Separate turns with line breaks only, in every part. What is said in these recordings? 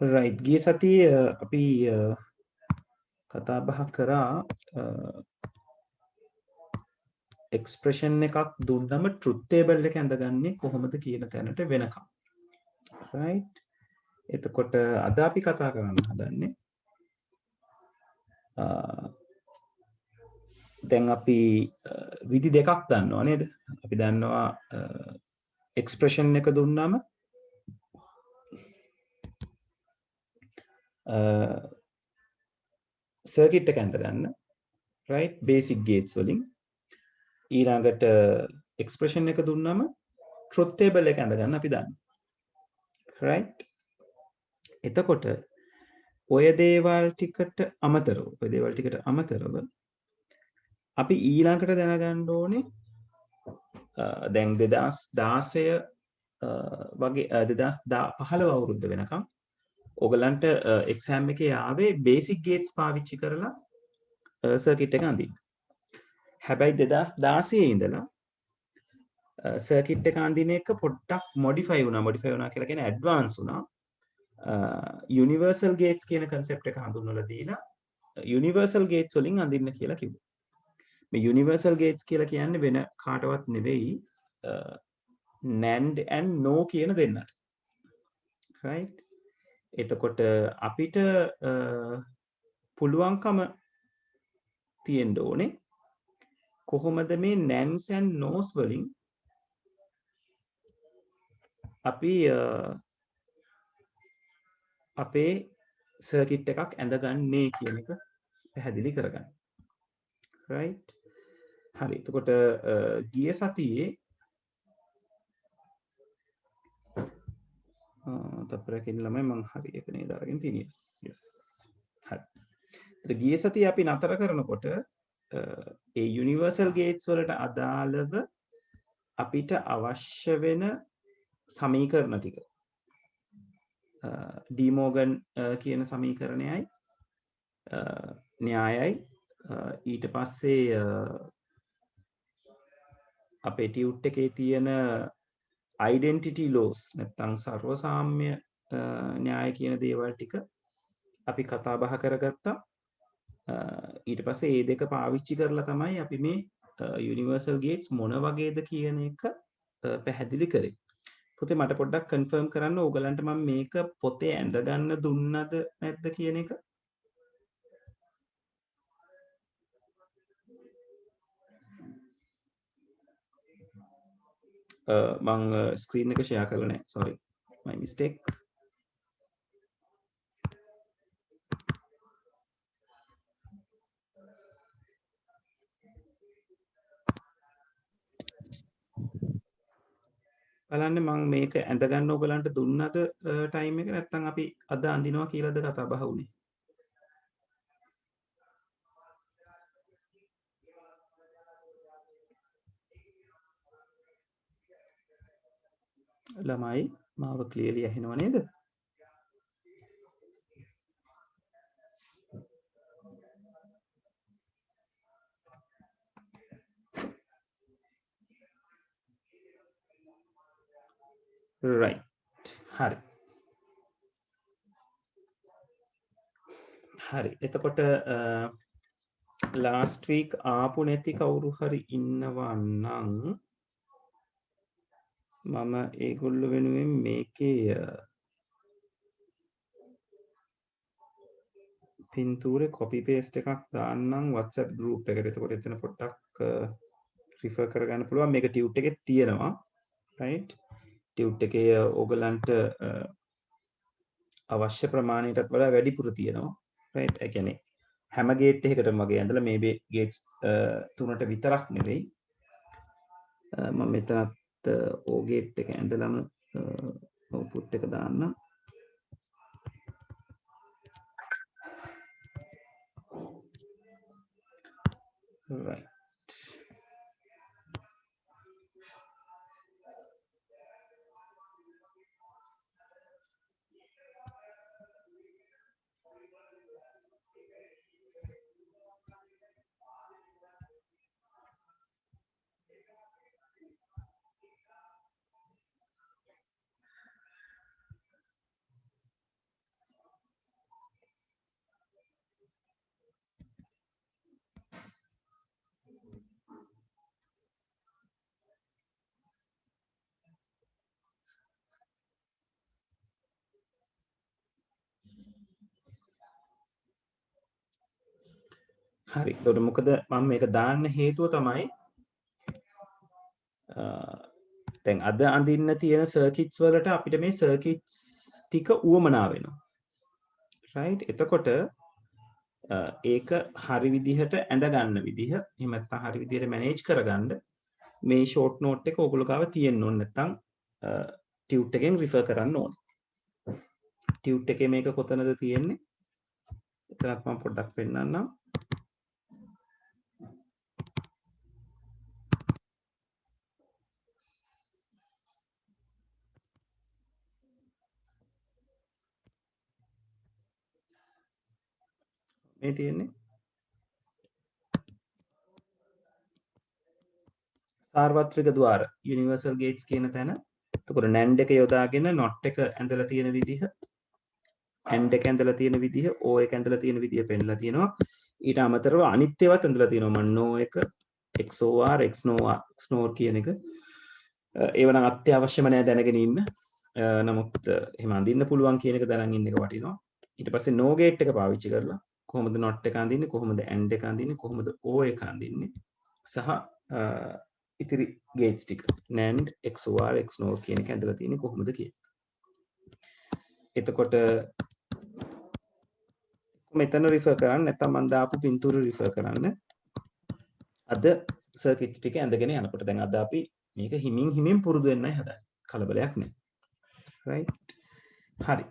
Right ගිය සතියේ අපි කතා බහ කරා එක්ස්ප්‍රෙෂන් එකක් දුන්නම ට්‍රුත් ටේබල් එක ඇඳගන්නේ කොහොමද කියන තැනට වෙනකම්. රයිට්. එතකොට අද අපි කතා කරන්න හදන්නේ දැන් අපි විදි දෙකක් දන්නවා නේද? අපි දන්නවා එක්ස්ප්‍රෙෂන් එක දුන්නම සර්කිට් එක ඇඳගන්න රයිට් බේසික් ගේට්ස් වලින් ඊළඟට එක්ස්ප්‍රෙෂන් එක දුන්නම ට්‍රුත් ටේබල් එක ඇඳගන්න අපි දන්නවා රයිට්. එතකොට ඔය දේවල් ටිකට අමතරව අපි ඊළඟට දැනගන්න ඕනේ දැන් 2016 වගේ 2015 අවුරුද්ද වෙනකම් ඔයගලන්ට එක්සෑම් එකේ ආවේ බේසික් ගේට්ස් පාවිච්චි කරලා සර්කිට් එක අඳින්න. හැබැයි 2016 ඉඳලා සර්කිට් එක අඳින එක පොඩ්ඩක් මොඩිෆයි වුණා කියලා කියන්නේ ඇඩ්වාන්ස් වුණා. යුනිවර්සල් ගේට්ස් කියන concept එක හඳුන්වලා දීලා යුනිවර්සල් ගේට්ස් වලින් අඳින්න කියලා කිව්වා. මේ යුනිවර්සල් ගේට්ස් කියලා කියන්නේ වෙන කාටවත් නෙවෙයි NAND and NO කියන දෙන්නට. right? එතකොට අපිට පුළුවන්කම තියෙන්න ඕනේ කොහොමද මේ NANDs and NOs වලින් අපි අපේ සර්කිට් එකක් ඇඳගන්නේ කියන එක පැහැදිලි කරගන්න. right? හරි. එතකොට ගිය සතියේ තප්පරකින් ළමයි මම හරි එක නේද අරගෙන තියෙන්නේ. yes. හරි. ඒතර ගිය සතියේ අපි නතර කරනකොට ඒ යුනිවර්සල් ගේට්ස් වලට අදාළව අපිට අවශ්‍ය වෙන සමීකරණ ටික ඩී මෝගන් කියන සමීකරණයයි න්‍යායයි ඊට පස්සේ අපේ ටියුට් එකේ තියෙන identity laws නැත්නම් සර්වසාම්‍ය න්‍යාය කියන දේවල් ටික අපි කතා බහ කරගත්තා. ඊට පස්සේ මේ දෙක පාවිච්චි කරලා තමයි අපි මේ යුනිවර්සල් ගේට්ස් මොන වගේද කියන එක පැහැදිලි කරේ. පොතේ මට පොඩ්ඩක් කන්ෆර්ම් කරන්න ඕගලන්ට මම මේක පොතේ ඇඳගන්න දුන්නද නැද්ද කියන එක. මං ස්ක්‍රීන් එක ෂෙයා කරලා නැහැ. sorry my mistake. බලන්න මම මේක ඇඳගන්න ඕගලන්ට දුන්නද ටයිම් එක නැත්නම් අපි අද අඳිනවා කියලාද කතා බහ වුනේ. ළමයි මාව ක්ලියර්ලි ඇහෙනව නේද? right. හරි. හරි. එතකොට last week ආපු නැති කවුරු හරි ඉන්නවා නම් මම ඒගොල්ලෝ වෙනුවෙන් මේකේ පින්තූරේ copy paste එකක් දාන්නම් WhatsApp group එකට. එතකොට එතන පොඩ්ඩක් refer කරගන්න පුළුවන්. මේක ටියුට් එකේ තියෙනවා. right? ටියුට් එකේ ඕගලන්ට අවශ්‍ය ප්‍රමාණයටත් වඩා වැඩිපුර තියෙනවා. right? ඒ කියන්නේ හැම ගේට් එකකටම වගේ ඇඳලා මේ ගේට්ස් තුනට විතරක් නෙවෙයි. මම මෙතනත් ඕ ගේට් එක ඇඳලම අවුට්පුට් එක දාන්න. right. හරි. එතකොට මොකද මම මේක දාන්න හේතුව තමයි දැන් අද අඳින්න තියෙන සර්කිට්ස් වලට අපිට මේ සර්කිට්ස් ටික උවමනා වෙනවා. රයිට්. එතකොට ඒක හරි විදිහට ඇඳ ගන්න විදිහ එහෙම නැත්නම් හරි විදිහට මැනේජ් කරගන්න මේ ෂෝට් නෝට් එක ඕගොල්ලෝ ගාව තියෙන්න ඕනේ නැත්නම් ටියුට් එකෙන් රිෆර් කරන්න ඕනේ. ටියුට් එකේ මේක කොතනද තියෙන්නේ? එතනත් මම පොඩ්ඩක් පෙන්නන්නම්. මේ තියෙන්නේ සාර්වත්‍රික ద్వාර යුනිවර්සල් ගේට්ස් කියන තැන. එතකොට NAND එක යොදාගෙන NOT එක ඇඳලා තියෙන විදිහ, AND එක ඇඳලා තියෙන විදිහ, O එක ඇඳලා තියෙන විදිහ පෙන්නලා තියෙනවා. ඊට අමතරව අනිත් ඒවාත් ඇඳලා තියෙනවා. මම NO එක, XOR, XNOR කියන එක. ඒව නම් අත්‍යවශ්‍යම නෑ දැනගෙන ඉන්න. නමුත් එහෙම අඳින්න පුළුවන් කියන එක දැනන් ඉන්න එක වටිනවා. ඊට පස්සේ NO gate එක පාවිච්චි කරලා කොහොමද NOT එක අඳින්නේ, කොහොමද AND එක අඳින්නේ, කොහොමද O එක අඳින්නේ සහ ඉතිරි ගේට්ස් ටික NAND XOR XNOR කියන එක ඇඳලා තියෙන්නේ කොහොමද කියන. එතකොට මෙතන රිෆර් කරන්න නැත්නම් මම දාපු පින්තූර රිෆර් කරන්න. අද සර්කිට්ස් ටික ඇඳගෙන යනකොට දැන් අද අපි මේක හිමින් හිමින් පුරුදු වෙන්නයි හදන්නේ. කලබලයක් නෑ. රයිට්. හරි.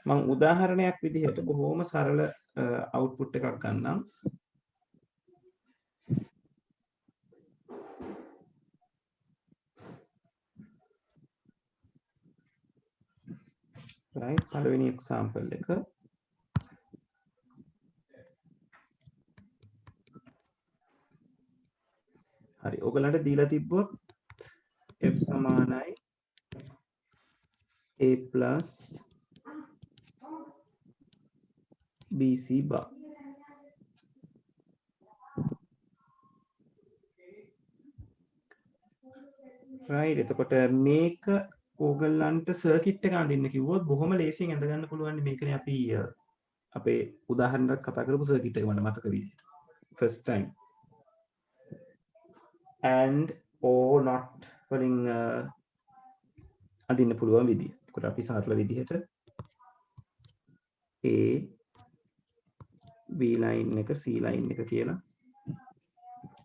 මම උදාහරණයක් විදිහට බොහොම සරල අවුට්පුට් එකක් ගන්නම්. right පළවෙනි එක්සැම්පල් එක හරි ඔයගලන්ට දීලා තිබ්බොත් f සමානයි a plus bc bar right එතකොට මේක ඕගලන්ට සර්කිට් එක අඳින්න කිව්වොත් බොහොම ලේසියෙන් ඇඳ ගන්න පුළුවන් මේකනේ අපි අපේ උදාහරණයක් කතා කරපු සර්කිට් එක මට මතක විදිහට first time and or not වලින් අඳින්න පුළුවන් විදිය. එතකොට අපි සරල විදිහට A B line එක C line එක කියලා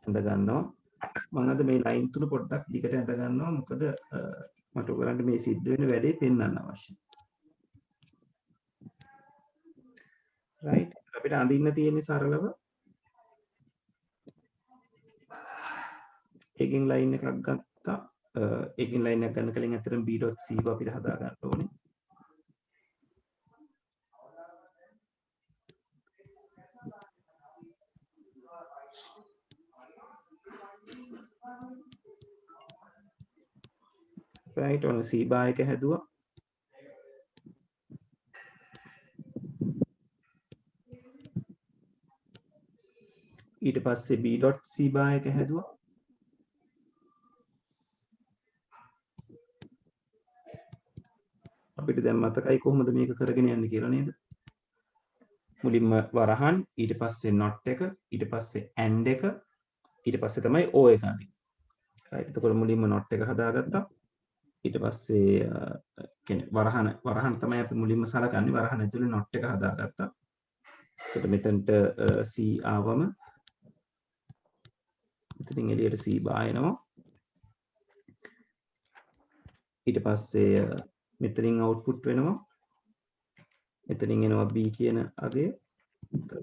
ඇඳ ගන්නවා. මම අද මේ line තුන පොඩ්ඩක් දිගට ඇඳ ගන්නවා මොකද මට ඔයගලන්ට මේ සිද්ධ වෙන වැඩේ පෙන්වන්න අවශ්‍යයි. right අපිට අඳින්න තියෙන්නේ සරලව එකකින් line එකක් ගත්තා. එකකින් line එකක් ගන්න කලින් අතරම b.c අපිට හදා ගන්න ඕනේ. right ඔන්න c bar එක හැදුවා. ඊට පස්සේ b.c bar එක හැදුවා. අපිට දැන් මතකයි කොහොමද මේක කරගෙන යන්නේ කියලා නේද? මුලින්ම වරහන් ඊට පස්සේ not එක ඊට පස්සේ and එක ඊට පස්සේ තමයි o එක අඳින්නේ. right එතකොට මුලින්ම not එක හදාගත්තා. ඊට පස්සේ කියන්නේ වරහන් තමයි අපි මුලින්ම සලකන්නේ. වරහන් ඇතුලේ not එක හදාගත්තා. එතකොට මෙතනට c ආවම ඉතින් එළියට c බා එනවා. ඊට පස්සේ මෙතනින් output වෙනවා. මෙතනින් එනවා b කියන අගය.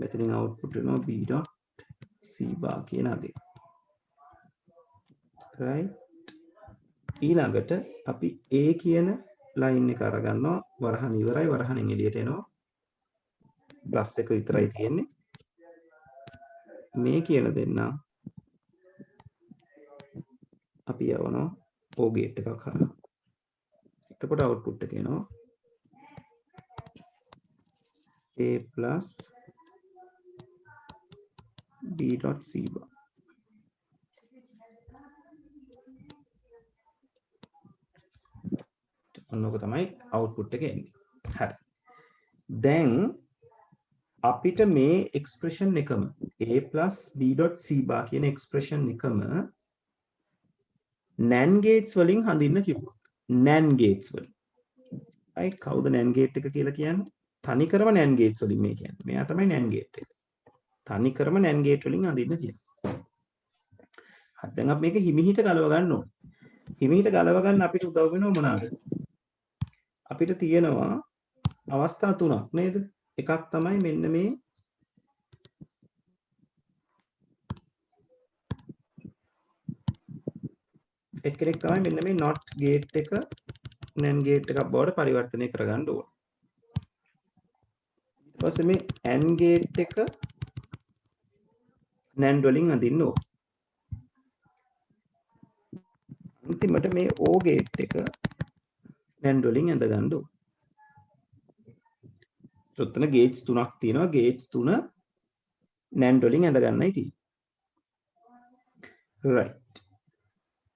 මෙතනින් output වෙනවා b.c bar කියන අගය. right ඊළඟට අපි a කියන line එක අරගන්නවා. වරහන් ඉවරයි. වරහනෙන් එළියට එනවා. ප්ලස් එක විතරයි තියෙන්නේ. මේ කියන දෙන්න අපි යවනවා o gate එකක් හරහා. එතකොට output එක එනවා a plus b.c bar. ඔන්නෝක තමයි output එක එන්නේ. හරි. දැන් අපිට මේ එක්ස්ප්‍රෙෂන් එකම a plus b.c bar කියන එක්ස්ප්‍රෙෂන් එකම NAND gates වලින් හඳින්න කිව්වා. NAND gates වලින්. right කවුද NAND gate එක කියලා කියන්නේ? තනිකරම NAND gates වලින් මේ කියන්නේ. මෙයා තමයි NAND gate එක. තනිකරම NAND gate වලින් හඳින්න කියන්නේ. හරි දැන් අපි මේක හිමිහිට ගලව ගන්න ඕනේ. හිමිහිට ගලව ගන්න අපිට උදව් වෙනව මොනවාද? අපිට තියෙනවා අවස්ථා තුනක් නේද? එකක් තමයි මෙන්න මේ එක්කෙනෙක් තමයි මෙන්න මේ not gate එක NAND gate එකක් බවට පරිවර්තනය කරගන්න ඕන. ඊට පස්සේ මේ AND gate එක NAND වලින් අඳින්න ඕන. අන්තිමට මේ OR gate එක NAND වලින් ඇඳ ගන්න ඕන. ඔතන gates තුනක් තියෙනවා. gates තුන NAND වලින් ඇඳ ගන්නයි තියෙන්නේ. right.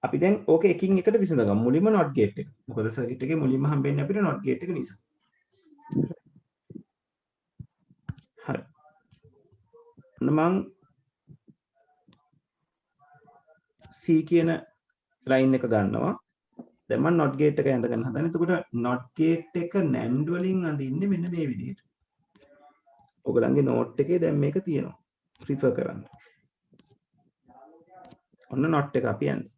අපි දැන් ඕක එකින් එකට විසඳගමු. මුලින්ම not gate එක. මොකද සර්කිට් එකේ මුලින්ම හම්බෙන්නේ අපිට not gate එක නිසා. හරි. මම C කියන line එක ගන්නවා. දැන් මම not gate එක ඇඳ ගන්න හදන. එතකොට not gate එක NAND වලින් අඳින්නේ මෙන්න මේ විදිහට. ඔයගලන්ගේ note එකේ දැන් මේක තියෙනවා. refer කරන්න. ඔන්න not එක අපි යන්නේ.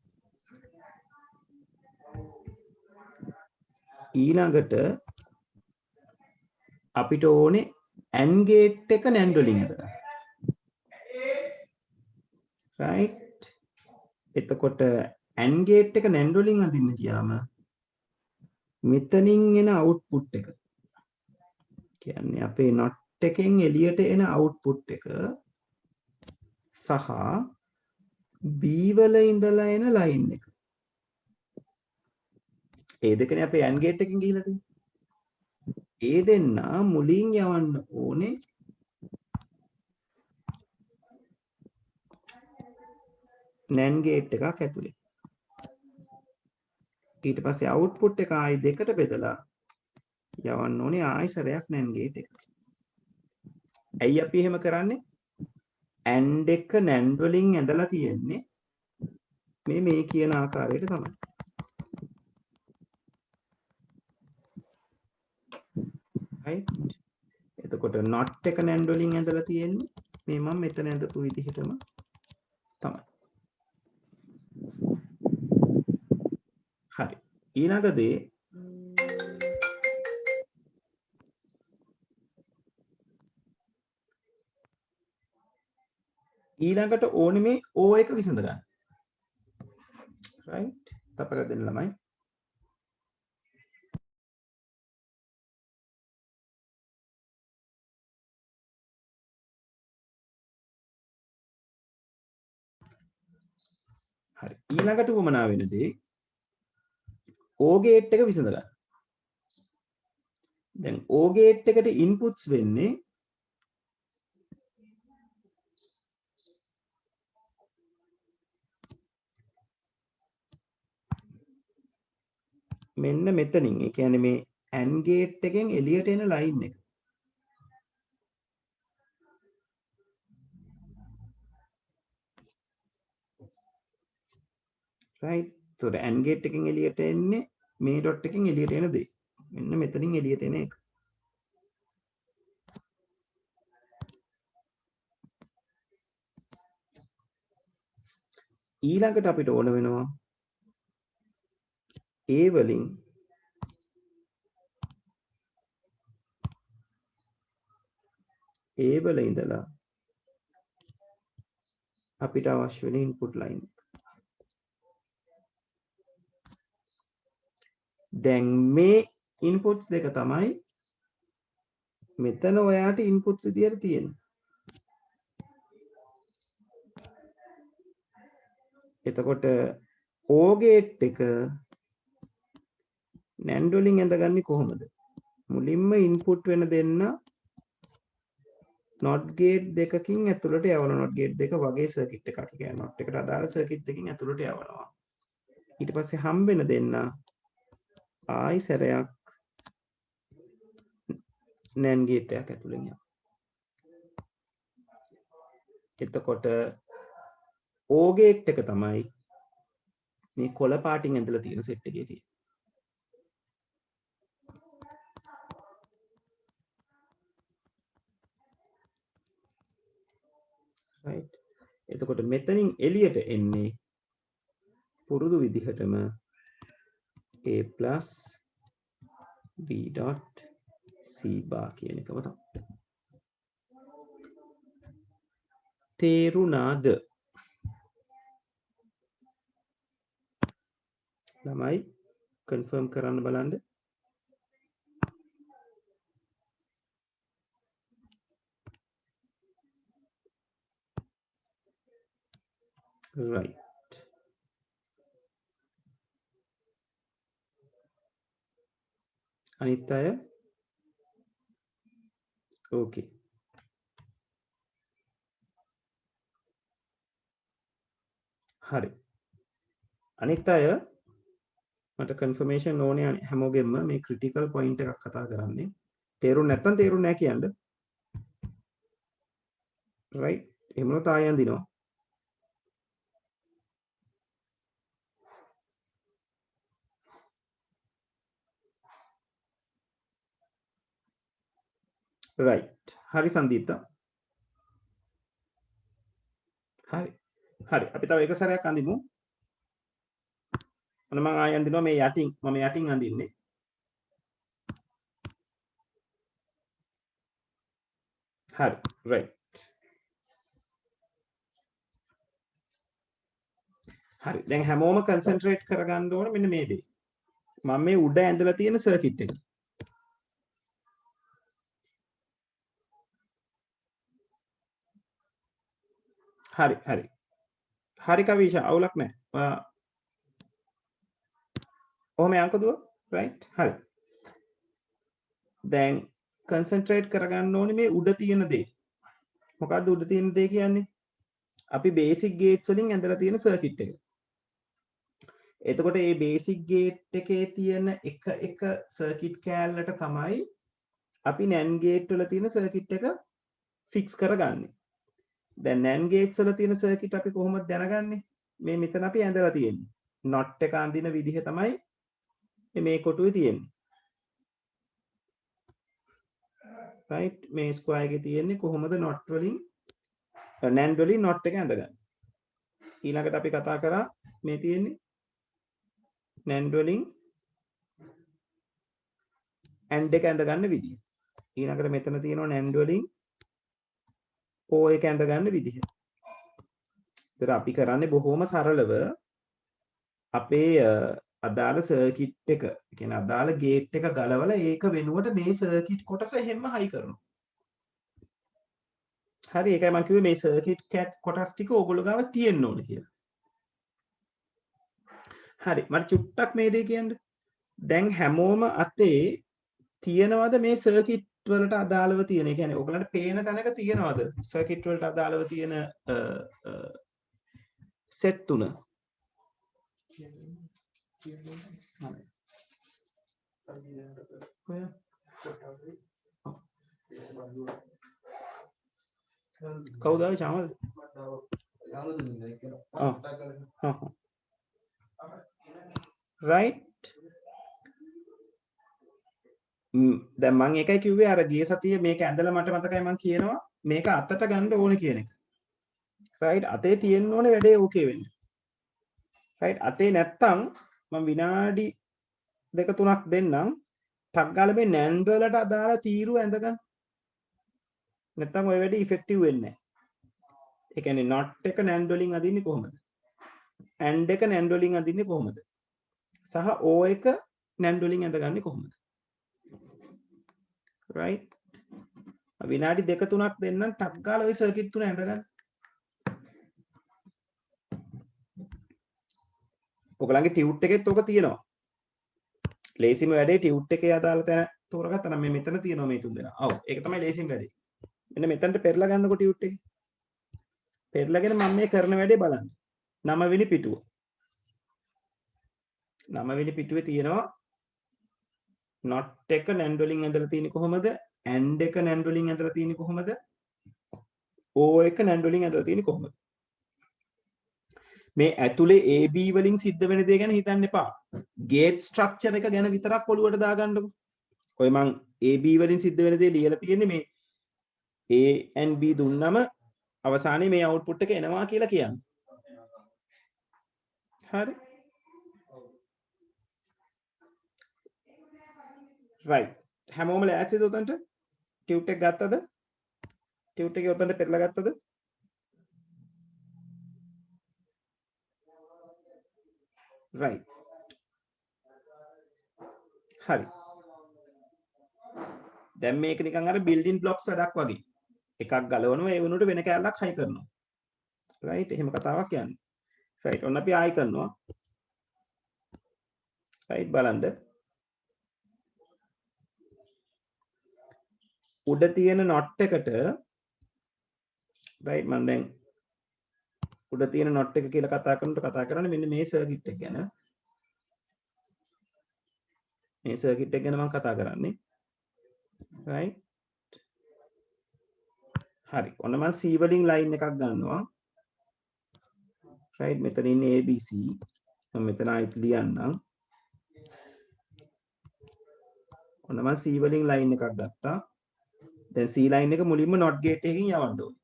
ඊළඟට අපිට ඕනේ AND gate එක NAND වලින් හදන්න. right එතකොට AND gate එක NAND වලින් අඳින්න ගියාම මෙතනින් එන output එක කියන්නේ අපේ not එකෙන් එළියට එන output එක සහ B වල ඉඳලා එන line එක. ඒ දෙකනේ අපේ AND gate එකෙන් ගිහිලා තියෙන්නේ. ඒ දෙන්න මුලින් යවන්න ඕනේ NAND gate එකක් ඇතුලේ. ඊට පස්සේ output එක ආයි දෙකට බෙදලා යවන්න ඕනේ ආයි සැරයක් NAND gate එක. ඇයි අපි එහෙම කරන්නේ? AND එක NAND වලින් ඇඳලා තියෙන්නේ මේ කියන ආකාරයට තමයි. right එතකොට not එක NAND වලින් ඇඳලා තියෙන්නේ මේ මම මෙතන ඇඳපු විදිහටම තමයි. හරි. ඊළඟ දේ ඊළඟට ඕනේ මේ O එක විසඳ ගන්න. right තපර දෙන්න ළමයි. හරි. ඊළඟට වමනා වෙන දේ O gate එක විසඳ ගන්න. දැන් O gate එකට inputs වෙන්නේ මෙන්න මෙතනින්. ඒ කියන්නේ මේ AND gate එකෙන් එළියට එන line එක. right so the AND gate එකෙන් එළියට එන්නේ මේ dot එකෙන් එළියට එන දේ. මෙන්න මෙතනින් එළියට එන එක. ඊළඟට අපිට ඕන වෙනවා A වලින් A වල ඉඳලා අපිට අවශ්‍ය වෙන input line එක. දැන් මේ inputs දෙක තමයි මෙතන ඔයාට inputs විදියට තියෙන්නේ. එතකොට O gate එක NAND වලින් ඇඳගන්නේ කොහොමද? මුලින්ම input වෙන දෙන්න not gate දෙකකින් ඇතුළට යවනවා. not gate දෙක වගේ circuit එකක්. කියන්නේ not එකට අදාළ circuit එකකින් ඇතුළට යවනවා. ඊට පස්සේ හම්බෙන දෙන්න ආයි සැරයක් NAND gate එකක් ඇතුළෙන් යනවා. එතකොට O gate එක තමයි මේ කොළ පාටින් ඇඳලා තියෙන සෙට් එකේ තියෙන්නේ. right. එතකොට මෙතනින් එළියට එන්නේ පුරුදු විදිහටම a plus b dot c bar කියන එකම තමයි. තේරුණාද? ළමයි කන්ෆර්ම් කරන්න බලන්න. right. අනිත් අය okay. හරි. අනිත් අය මට කන්ෆර්මේෂන් ඕනේ හැමෝගෙම මේ ක්‍රිටිකල් පොයින්ට් එකක් කතා කරන්නේ. තේරුම් නැත්නම් තේරුම් නැහැ කියන්න. right. එහෙම නොත ආයෙ අඳිනවා. right. හරි සංදීප්තා. හරි. හරි. අපි තව එක සැරයක් අඳිමු. අන්න මම ආයෙ අඳිනවා මේ යටින්. මම යටින් අඳින්නේ. හරි. right. හරි. දැන් හැමෝම කන්සන්ට්‍රේට් කරගන්න ඕනේ මෙන්න මේ දේ. මම මේ උඩ ඇඳලා තියෙන සර්කිට් එක. හරි හරි. හරි කවිෂා අවුලක් නැහැ. ඔහොම යන්කෝ දුව. right. හරි. දැන් කන්සන්ට්‍රේට් කරගන්න ඕනේ මේ උඩ තියෙන දේ. මොකද්ද උඩ තියෙන දේ කියන්නේ? අපි බේසික් ගේට්ස් වලින් ඇඳලා තියෙන සර්කිට් එක. එතකොට මේ බේසික් ගේට් එකේ තියෙන එක සර්කිට් කෑල්ලට තමයි අපි NAND ගේට් වල තියෙන සර්කිට් එක ෆික්ස් කරගන්නේ. දැන් NAND ගේට්ස් වල තියෙන සර්කිට් අපි කොහොමද දැනගන්නේ? මේ මෙතන අපි ඇඳලා තියෙන්නේ. not එක අඳින විදිහ තමයි මේ කොටුවේ තියෙන්නේ. right. මේ ස්ක්වයර් එකේ තියෙන්නේ කොහොමද not වලින් NAND වලින් not එක ඇඳගන්නේ. ඊළඟට අපි කතා කරා මේ තියෙන්නේ NAND වලින් AND එක ඇඳගන්න විදිහ. ඊළඟට මෙතන තියෙනවා NAND වලින් O එක ඇඳගන්න විදිහ. ඒතර අපි කරන්නේ බොහොම සරලව අපේ අදාළ සර්කිට් එක, කියන්නේ අදාළ ගේට් එක ගලවලා ඒක වෙනුවට මේ සර්කිට් කොටස හැම හයි කරනවා. හරි. ඒකයි මම කිව්වේ මේ සර්කිට් කොටස් ටික ඕගොල්ලෝ ගාව තියෙන්න ඕනේ කියලා. හරි. මට චුට්ටක් මේ දේ කියන්න. දැන් හැමෝම අතේ තියෙනවද මේ සර්කිට් වලට අදාළව තියෙන? ඒ කියන්නේ ඔයගලන්ට පේන තැනක තියෙනවද සර්කිට් වලට අදාළව තියෙන සෙට් තුන? කවුද ආවේ චාමල්? right. දැන් මම ඒකයි කිව්වේ අර ගිය සතියේ මේක ඇඳලා මට මතකයි මම කියනවා මේක අතට ගන්න ඕනේ කියන එක. right. අතේ තියෙන්න ඕනේ වැඩේ ඕකේ වෙන්න. right. අතේ නැත්තම් මම විනාඩි 2-3ක් දෙන්නම්. ටක් ගාලා මේ NAND වලට අදාළ තීරු ඇඳගන්න. නැත්තම් ඔය වැඩේ ඉෆෙක්ටිව් වෙන්නේ නැහැ. ඒ කියන්නේ not එක NAND වලින් අදින්නේ කොහොමද? AND එක NAND වලින් අදින්නේ කොහොමද? සහ O එක NAND වලින් ඇඳගන්නේ කොහොමද? right. විනාඩි 2-3ක් දෙන්නම් ටක් ගාලා ওই සර්කිට් තුන ඇඳගන්න. ඔයගලන්ගේ ටියුට් එකෙත් ඕක තියෙනවා. ලේසිම වැඩේ ටියුට් එකේ අදාළ තැන තෝරගත්තා නම් මේ මෙතන තියෙනවා මේ තුන් දෙනා. ඔව් ඒක තමයි ලේසිම වැඩේ. මෙන්න මෙතනට පෙරලා ගන්නකො ටියුට් එකේ. පෙරලාගෙන මම මේ කරන වැඩේ බලන්න. 9 වෙනි පිටුව. 9 වෙනි පිටුවේ තියෙනවා not එක NAND වලින් ඇඳලා තියෙන්නේ කොහොමද? AND එක NAND වලින් ඇඳලා තියෙන්නේ කොහොමද? O එක NAND වලින් ඇදලා තියෙන්නේ කොහොමද? මේ ඇතුලේ AB වලින් සිද්ධ වෙන දේ ගැන හිතන්න එපා. ගේට් ස්ට්‍රක්චර් එක ගැන විතරක් ඔලුවට දාගන්නකො. ඔය මං AB වලින් සිද්ධ වෙන දේ ලියලා තියෙන්නේ මේ A and B දුන්නම අවසානයේ මේ අවුට්පුට් එක එනවා කියලා කියන්නේ. හරි. right. හැමෝම ලෑස්තිද උතන්ට? ටියුට් එක ගත්තද? ටියුට් එකේ උතන්ට පෙරලා ගත්තද? right. හරි. දැන් මේක නිකන් අර බිල්ඩින් බ්ලොක්ස් වැඩක් වගේ. එකක් ගලවනවා ඒ වුණොට වෙන කැලලක් හයි කරනවා. right. එහෙම කතාවක් යන්නේ. right. ඔන්න අපි ආයි කරනවා. right බලන්න. උඩ තියෙන not එකට right මම දැන් උඩ තියෙන not එක කියලා කතා කරන්නේ මෙන්න මේ සර්කිට් එක ගැන. මේ සර්කිට් එක ගැන මම කතා කරන්නේ. right. හරි. ඔන්න මම C වලින් ලයින් එකක් ගන්නවා. right මෙතන ඉන්නේ ABC. මම මෙතන ආයෙත් ලියන්නම්. ඔන්න මම C වලින් ලයින් එකක් ගත්තා. දැන් C line එක මුලින්ම not gate එකකින් යවන්න ඕනේ.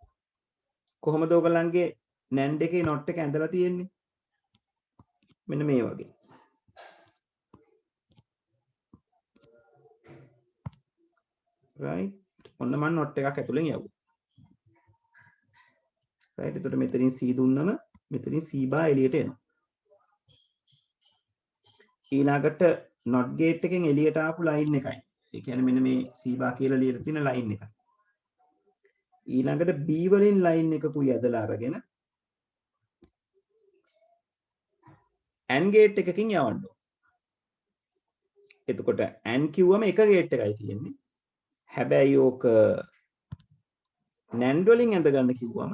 කොහොමද ඔයගලන්ගේ NAND එකේ not එක ඇඳලා තියෙන්නේ? මෙන්න මේ වගේ. right. ඔන්න මම not එකක් ඇතුලෙන් යවුවා. right. එතකොට මෙතනින් C දුන්නම මෙතනින් C bar එළියට එනවා. ඊළඟට not gate එකෙන් එළියට ආපු line එකයි. ඒ කියන්නේ මෙන්න මේ C bar කියලා ලියලා තියෙන line එක. ඊළඟට B වලින් line එකකුයි ඇදලා අරගෙන AND gate එකකින් යවන්න ඕන. එතකොට AND කිව්වම එක gate එකයි තියෙන්නේ. හැබැයි ඕක NAND වලින් ඇඳ ගන්න කිව්වම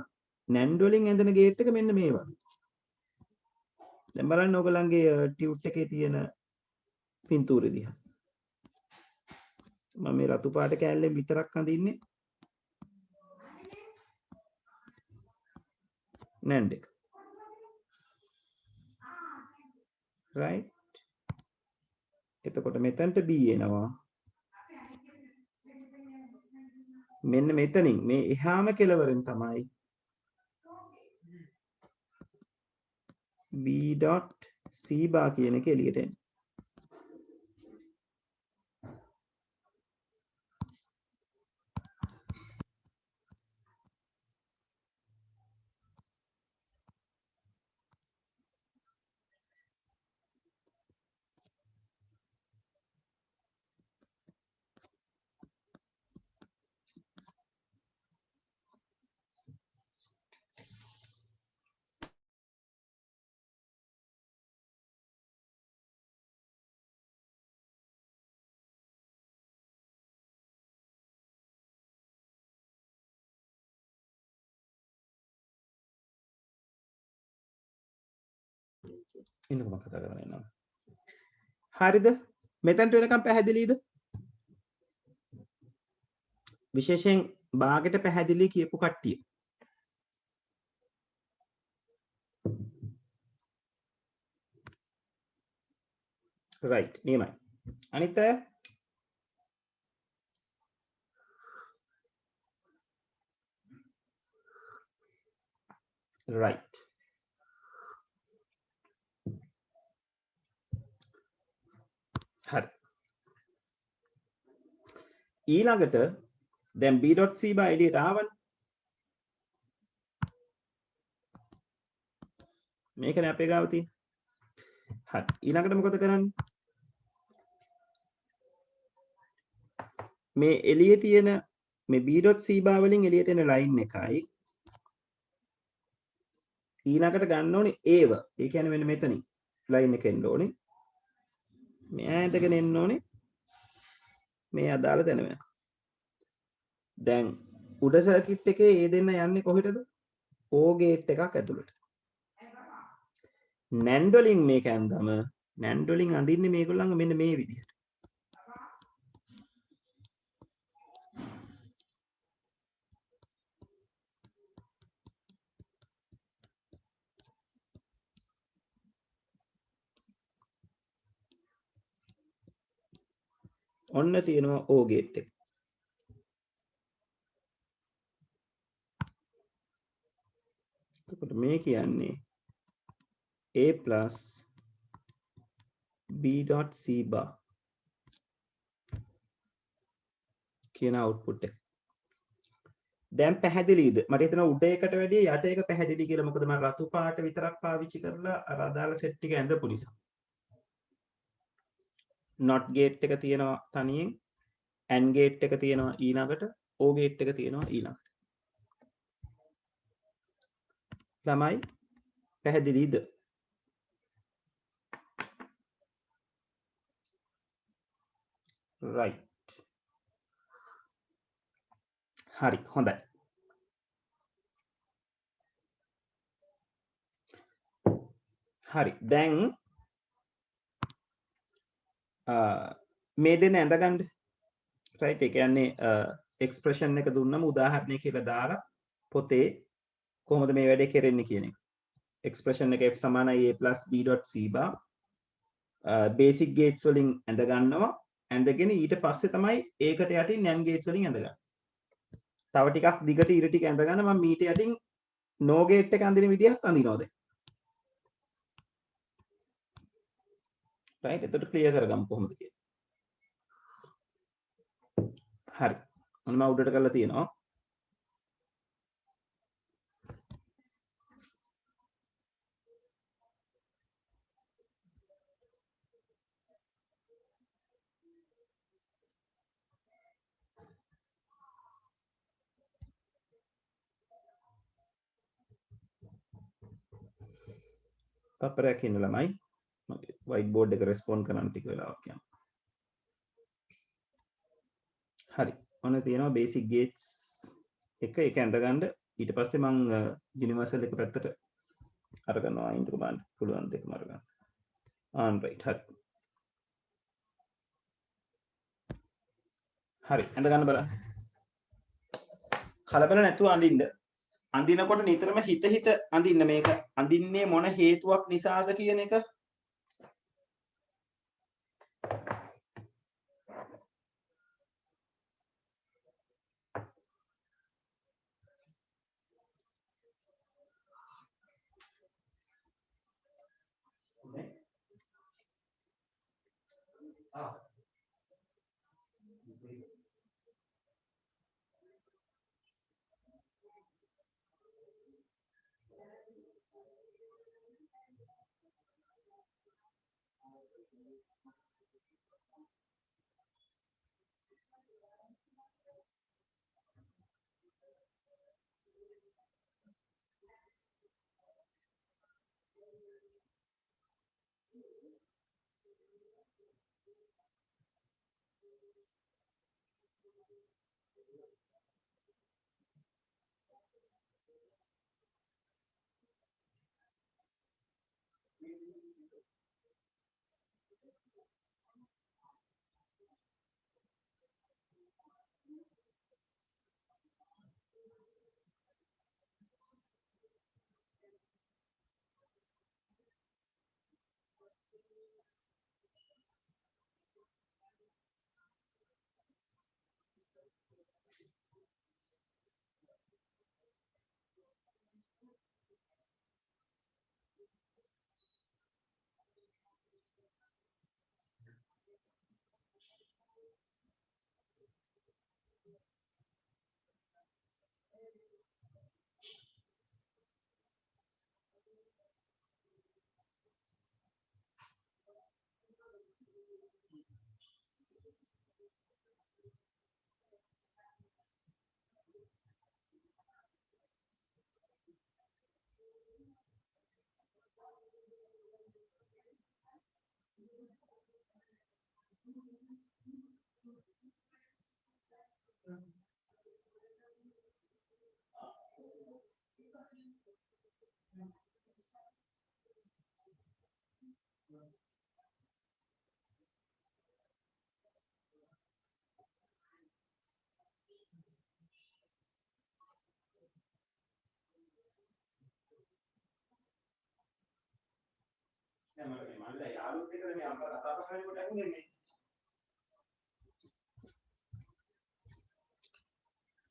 NAND වලින් ඇඳෙන gate එක මෙන්න මේ වගේ. දැන් බලන්න ඔයගලන්ගේ ටියුට් එකේ තියෙන පින්තූරය දිහා. මම මේ රතු පාට කෑල්ලෙන් විතරක් අඳින්නේ NAND එක. right. එතකොට මෙතනට B එනවා. මෙන්න මෙතනින් මේ එහාම කෙලවරෙන් තමයි B.C bar කියන එක එළියට එන්නේ. ඉන්නකම කතා කරගෙන ඉන්නවා. හරිද? මෙතනට වෙනකම් පැහැදිලිද? විශේෂයෙන් බාගෙට පැහැදිලි කියපු කට්ටිය. right. නියමයි. අනිත් අය right. හරි. ඊළඟට දැන් B.C bar එළියට ආවනේ. මේකනේ අපේ ගාව තියෙන්නේ. හරි. ඊළඟට මොකද කරන්නේ? මේ එළියේ තියෙන මේ B.C bar වලින් එළියට එන line එකයි ඊළඟට ගන්න ඕනේ ඒව. ඒ කියන්නේ මෙන්න මෙතනින් line එක එන්න ඕනේ. මෙයා ඇදගෙන එන්න ඕනේ මේ අදාළ තැනම. දැන් උඩ සර්කිට් එකේ ඒ දෙන්න යන්නේ කොහෙටද? O gate එකක් ඇතුළට. NAND වලින් මේක ඇඳම NAND වලින් අඳින්නේ මේගොල්ලන්ගේ මෙන්න මේ විදිහට. ඔන්න තියෙනවා O ගේට් එක. එතකොට මේ කියන්නේ A plus B dot C bar කියන output එක. දැන් පැහැදිලිද? මට හිතෙනවා උඩ එකට වැඩිය යට එක පැහැදිලි කියලා. මොකද මම රතු පාට විතරක් පාවිච්චි කරලා අර අදාළ සෙට් ටික ඇඳපු නිසා. not gate එක තියෙනවා තනියෙන්, and gate එක තියෙනවා ඊළඟට, O gate එක තියෙනවා ඊළඟට. ළමයි පැහැදිලිද? right. හරි හොඳයි. හරි දැන් මේ දෙන්න ඇඳගන්න. රයිට්. ඒ කියන්නේ එක්ස්ප්‍රෙෂන් එක දුන්නම උදාහරණය කියලා දාලා පොතේ කොහොමද මේ වැඩේ කරන්නේ කියන එක. එක්ස්ප්‍රෙෂන් එක f සමානයි a plus b dot c bar basic gates වලින් ඇඳ ගන්නවා. ඇඳගෙන ඊට පස්සේ තමයි ඒකට යටින් NAND ගේට්ස් වලින් ඇඳ ගන්න. තව ටිකක් දිගට ඉර ටික ඇඳ ගන්න මම මීට යටින් NOR ගේට් එක අඳින විදිහත් අඳිනවා දැන්. රයිට්. එතකොට ක්ලියර් කරගමු කොහොමද කියලා. හරි. මම උඩට කරලා තියෙනවා. තත්පරයක් ඉන්න ළමයි මගේ වයිට් බෝඩ් එක රෙස්පොන්ඩ් කරන්න ටික වෙලාවක් යනවා. හරි. ඔන්න තියෙනවා බේසික් ගේට්ස් එක ඇඳගන්න. ඊට පස්සේ මම යුනිවර්සල් එක පැත්තට අරගන්නවා ඉන්ටර් කමාන්ඩ් පුළුවන් දෙකම අරගන්න. ආන් රයිට්. හරි. හරි ඇඳගන්න බලන්න. කලබල නැතුව අඳින්න. අඳිනකොට නිතරම හිත අඳින්න. මේක අඳින්නේ මොන හේතුවක් නිසාද කියන එක.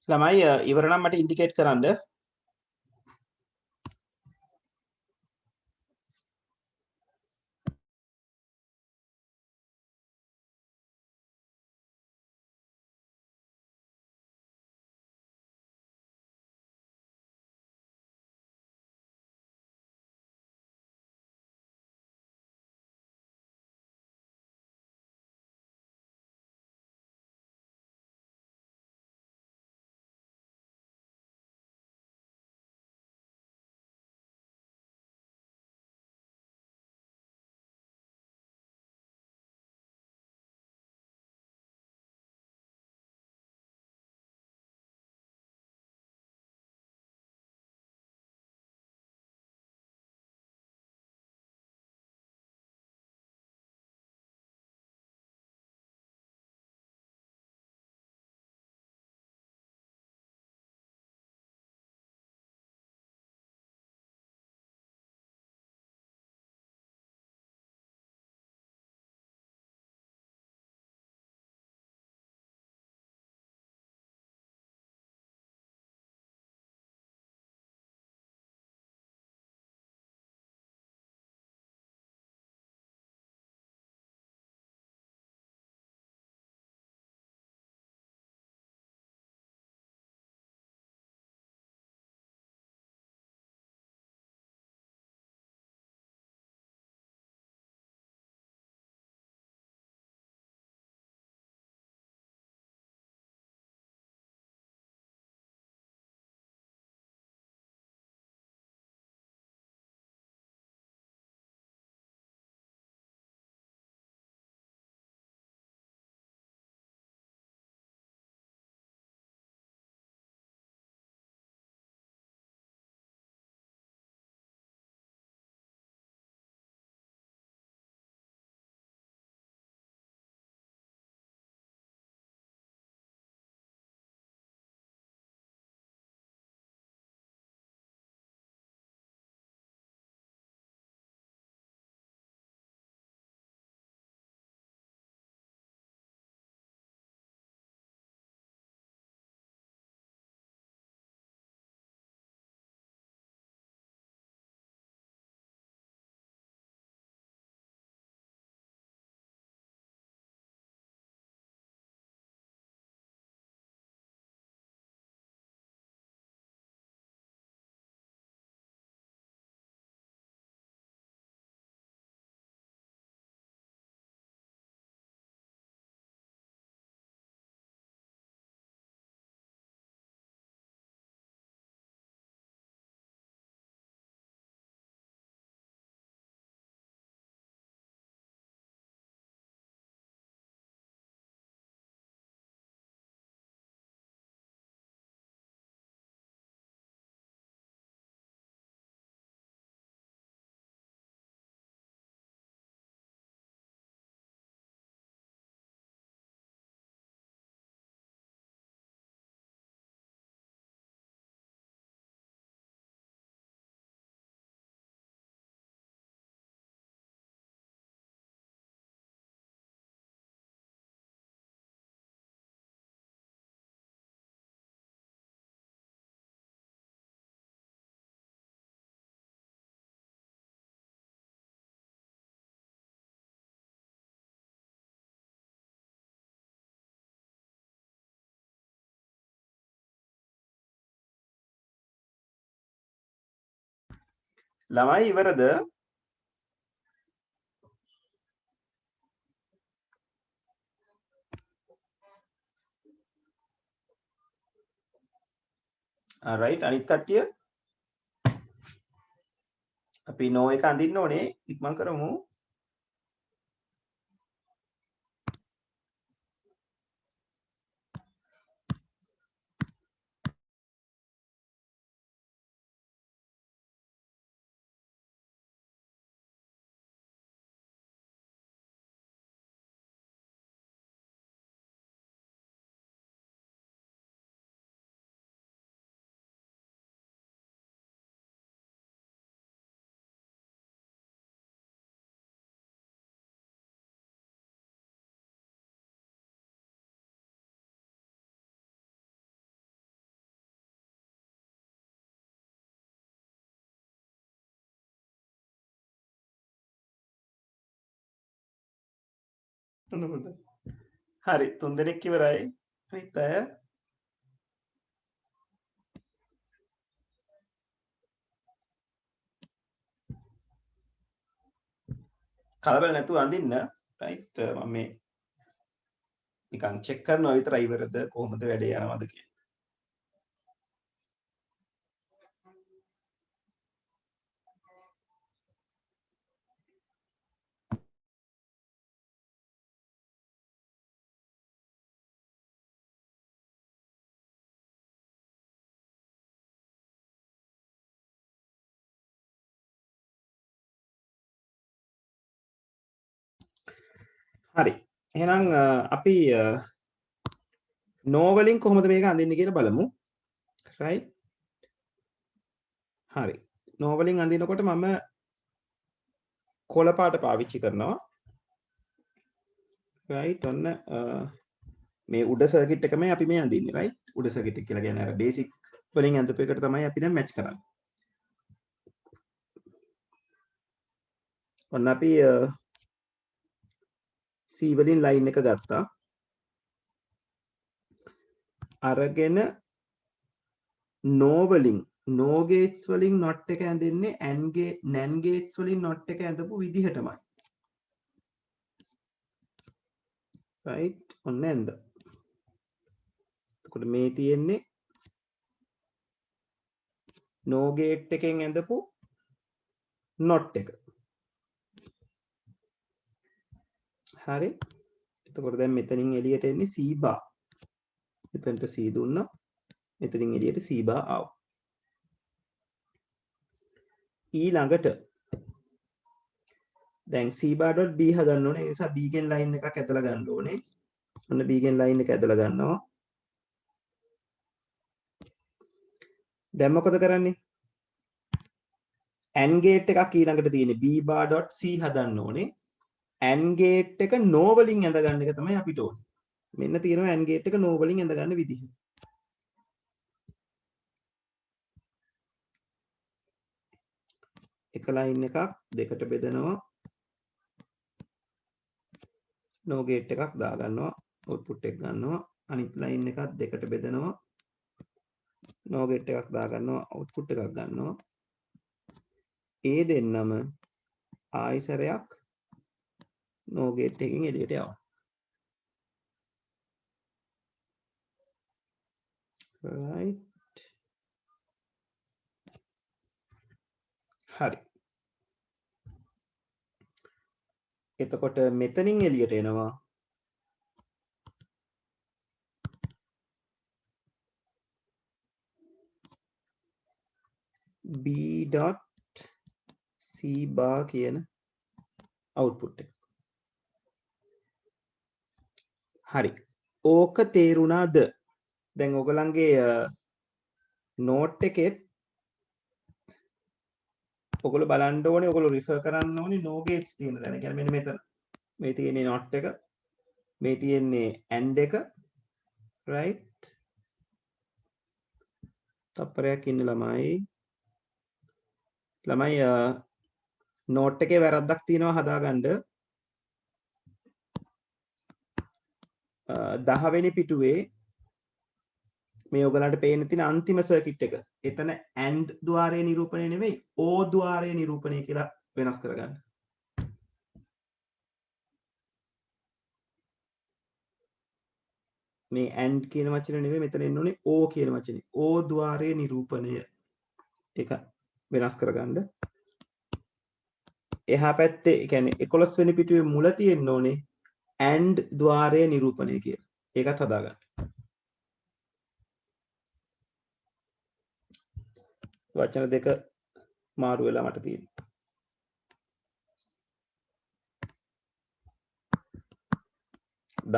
ළමයි ඉවර නම් මට ඉන්ඩිකේට් කරන්න. ළමයි ඉවරද? රයිට්, අනිත් කට්ටිය අපි නෝ එක අඳින්න ඕනේ. ඉක්මන් කරමු. හරි 3 දෙනෙක් ඉවරයි. අනිත් අය කලබල නැතුව අඳින්න. රයිට් මම මේ නිකන් චෙක් කරනවා විතරයි ඉවරද කොහොමද වැඩේ යනවද කියලා. හරි. එහෙනම් අපි නෝ වලින් කොහොමද මේක අඳින්නේ කියලා බලමු. right හරි. නෝ වලින් අඳිනකොට මම කොළ පාට පාවිච්චි කරනවා. right ඔන්න මේ උඩ සර්කිට් එකමයි අපි මේ අඳින්නේ right උඩ සර්කිට් එක කියලා කියන්නේ අර බේසික් වලින් අඳපු එකට තමයි අපි දැන් මැච් කරන්නේ. ඔන්න අපි C වලින් ලයින් එක ගත්තා. අරගෙන නෝ වලින් නෝ ගේට්ස් වලින් නොට් එක ඇඳෙන්නේ නැන් ගේට්ස් වලින් නොට් එක ඇඳපු විදිහටමයි. right ඔන්න ඇඳ. එතකොට මේ තියෙන්නේ නෝ ගේට් එකෙන් ඇඳපු නොට් එක. හරි. එතකොට දැන් මෙතනින් එළියට එන්නේ C bar. එතනට C දුන්නා. මෙතනින් එළියට C bar ආවා. ඊළඟට දැන් C bar.b හදන්න ඕනේ. ඒ නිසා b ගෙන් ලයින් එකක් ඇදලා ගන්න ඕනේ. ඔන්න b ගෙන් ලයින් එක ඇදලා ගන්නවා. දැන් මොකද කරන්නේ? AND gate එකක් ඊළඟට තියෙන්නේ b bar.c හදන්න ඕනේ. AND gate එක no වලින් ඇඳ ගන්න එක තමයි අපිට ඕනේ. මෙන්න තියෙනවා AND gate එක no වලින් ඇඳ ගන්න විදිහ. එක ලයින් එකක් දෙකට බෙදනවා. no gate එකක් දා ගන්නවා. output එක ගන්නවා. අනිත් ලයින් එකක් දෙකට බෙදනවා. no gate එකක් දා ගන්නවා. output එකක් ගන්නවා. ඒ දෙන්නම ආයිසරයක් no gate එකකින් එළියට යවනවා. right හරි. එතකොට මෙතනින් එළියට එනවා b.c bar කියන output එක. හරි. ඕක තේරුණාද? දැන් ඔයගලන්ගේ නෝට් එකෙත් ඔයගොල්ලෝ බලන්න ඕනේ ඔයගොල්ලෝ රිෆර් කරන්න ඕනේ no gates තියෙන තැන. ඒ කියන්නේ මෙන්න මෙතන. මේ තියෙන්නේ not එක. මේ තියෙන්නේ and එක. right තප්පරයක් ඉන්න ළමයි නෝට් එකේ වැරද්දක් තියෙනවා හදාගන්න. 10 වෙනි පිටුවේ මේ ඔයගලන්ට පේන්න තියෙන අන්තිම සර්කිට් එක. එතන AND ద్వාරයේ නිරූපණය නෙවෙයි O ద్వාරයේ නිරූපණය කියලා වෙනස් කරගන්න. මේ AND කියන වචනේ නෙවෙයි මෙතන එන්න ඕනේ O කියන වචනේ. O ద్వාරයේ නිරූපණය. ඒක වෙනස් කරගන්න. එහා පැත්තේ ඒ කියන්නේ 11 වෙනි පිටුවේ මුල තියෙන්න ඕනේ AND ద్వාරයේ නිරූපණය කියලා. ඒකත් හදාගන්න. වචන දෙක මාරු වෙලා මට තියෙනවා.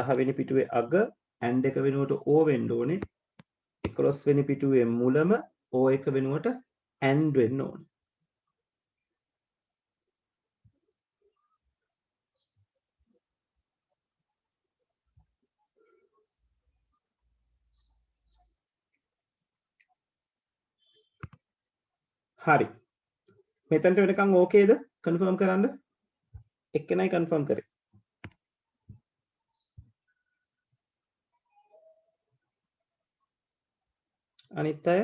10 වෙනි පිටුවේ අග AND එක වෙනුවට O වෙන්න ඕනේ. 11 වෙනි පිටුවේ මුලම O එක වෙනුවට AND වෙන්න ඕනේ. හරි. මෙතනට වෙනකන් ඕකේද? කන්ෆර්ම් කරන්න. එක්කෙනයි කන්ෆර්ම් කරේ. අනිත් අය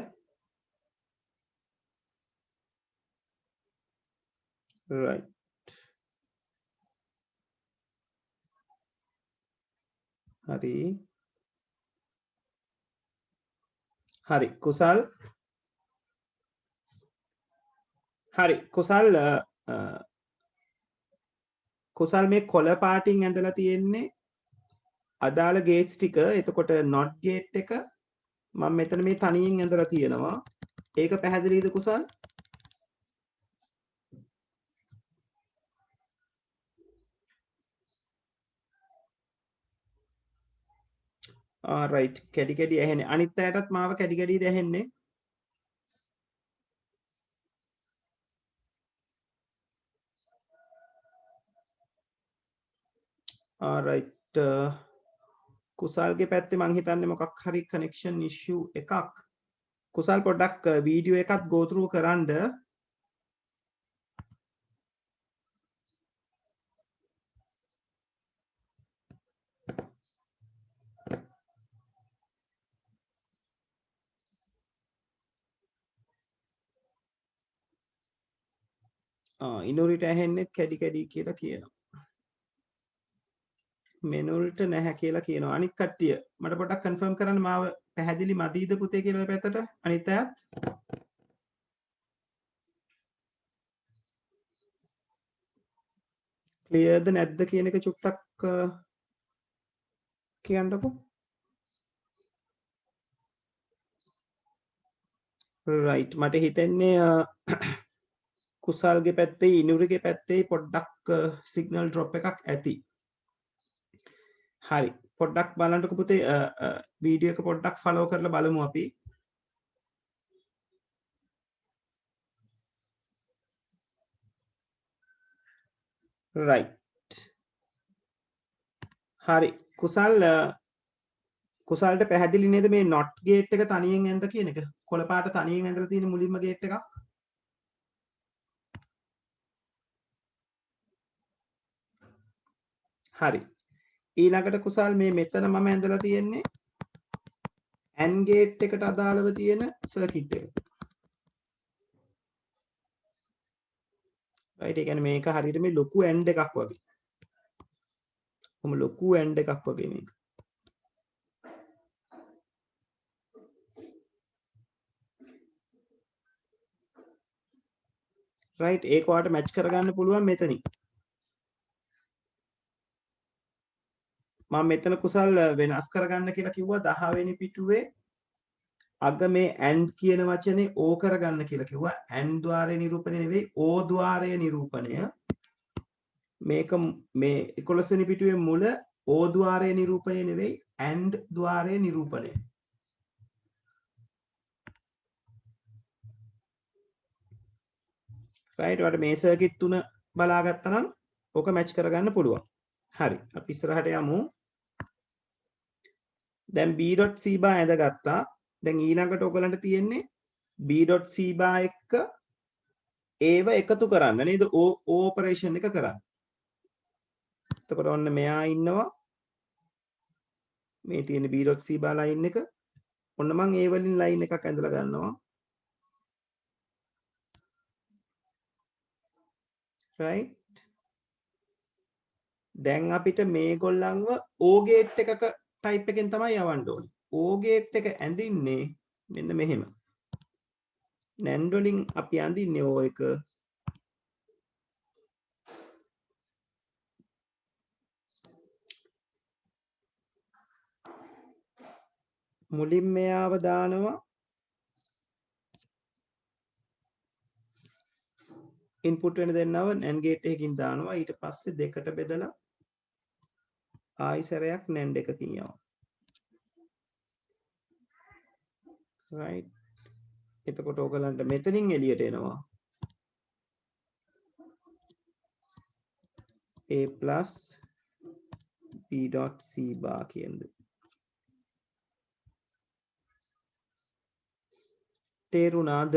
right හරි හරි කුසල් හරි කුසල් මේ කොළ පාටින් ඇඳලා තියෙන්නේ අදාළ ගේට්ස් ටික. එතකොට not gate එක මම මෙතන මේ තනියෙන් ඇඳලා තියෙනවා. ඒක පැහැදිලිද කුසල්? right කැඩි කැඩි ඇහෙන්නේ. අනිත් අයටත් මාව කැඩි කැඩිද ඇහෙන්නේ? right කුසල්ගේ පැත්තේ මං හිතන්නේ මොකක් හරි connection issue එකක්. කුසල් පොඩ්ඩක් වීඩියෝ එකත් go through කරන්න. ඉනුරිට ඇහෙන්නේ කැඩි කැඩි කියලා කියනවා. මෙනුල්ට නැහැ කියලා කියනවා. අනිත් කට්ටිය මට පොඩ්ඩක් කන්ෆර්ම් කරන්න මාව පැහැදිලි මදීද පුතේ කියලා ඔය පැත්තට. අනිත් අයත් ක්ලියර්ද නැද්ද කියන එක චුට්ටක් කියන්නකෝ. right මට හිතෙන්නේ කුසල්ගේ පැත්තේ ඉනුරිගේ පැත්තේ පොඩ්ඩක් සිග්නල් ඩ්‍රොප් එකක් ඇති. හරි පොඩ්ඩක් බලන්නකෝ පුතේ වීඩියෝ එක පොඩ්ඩක් ෆලෝ කරලා බලමු අපි. right හරි කුසල්ට පැහැදිලි නේද මේ not gate එක තනියෙන් ඇඳ කියන එක? කොළ පාට තනියෙන් ඇඳලා තියෙන මුලින්ම gate එකක්. හරි ඊළඟට කුසල් මේ මෙතන මම ඇඳලා තියෙන්නේ AND gate එකට අදාළව තියෙන circuit එක. right ඒ කියන්නේ මේක හරියට මේ ලොකු AND එකක් වගේ. ලොකු AND එකක් වගේ මේක. right ඒක ඔයාලට මැච් කරගන්න පුළුවන් මෙතනින්. මම මෙතන කුසල් වෙනස් කරගන්න කියලා කිව්වා 10 වෙනි පිටුවේ අග මේ AND කියන වචනේ O කරගන්න කියලා කිව්වා. AND ద్వාරය නිරූපණය නෙවෙයි O ద్వාරය නිරූපණය. මේක මේ 11 වෙනි පිටුවේ මුල O ద్వාරය නිරූපණය නෙවෙයි AND ద్వාරය නිරූපණය. right ඔයාලට මේ සර්කිට් තුන බලාගත්තා නම් ඕක මැච් කරගන්න පුළුවන්. හරි අපි ඉස්සරහට යමු. දැන් b.c බා ඇඳගත්තා. දැන් ඊළඟට ඔයගලන්ට තියෙන්නේ b.c බා එක්ක ඒව එකතු කරන්න නේද? O ඔපරේෂන් එක කරන්න. එතකොට ඔන්න මෙයා ඉන්නවා. මේ තියෙන b.c බා ලයින් එක. ඔන්න මම ඒ වලින් ලයින් එකක් ඇඳලා ගන්නවා. right දැන් අපිට මේගොල්ලන්ව O gate එකක type එකෙන් තමයි යවන්න ඕනේ. O gate එක ඇඳින්නේ මෙන්න මෙහෙම. NAND වලින් අපි අඳින්නේ O එක. මුලින් මෙයාව දානවා ඉන්පුට් වෙන දෙන්නව NAND gate එකකින් දානවා. ඊට පස්සේ දෙකට බෙදලා ආයි සැරයක් NAND එකකින් යවනවා. right එතකොට ඔයගලන්ට මෙතනින් එළියට එනවා a plus b.c bar කියනද. තේරුණාද?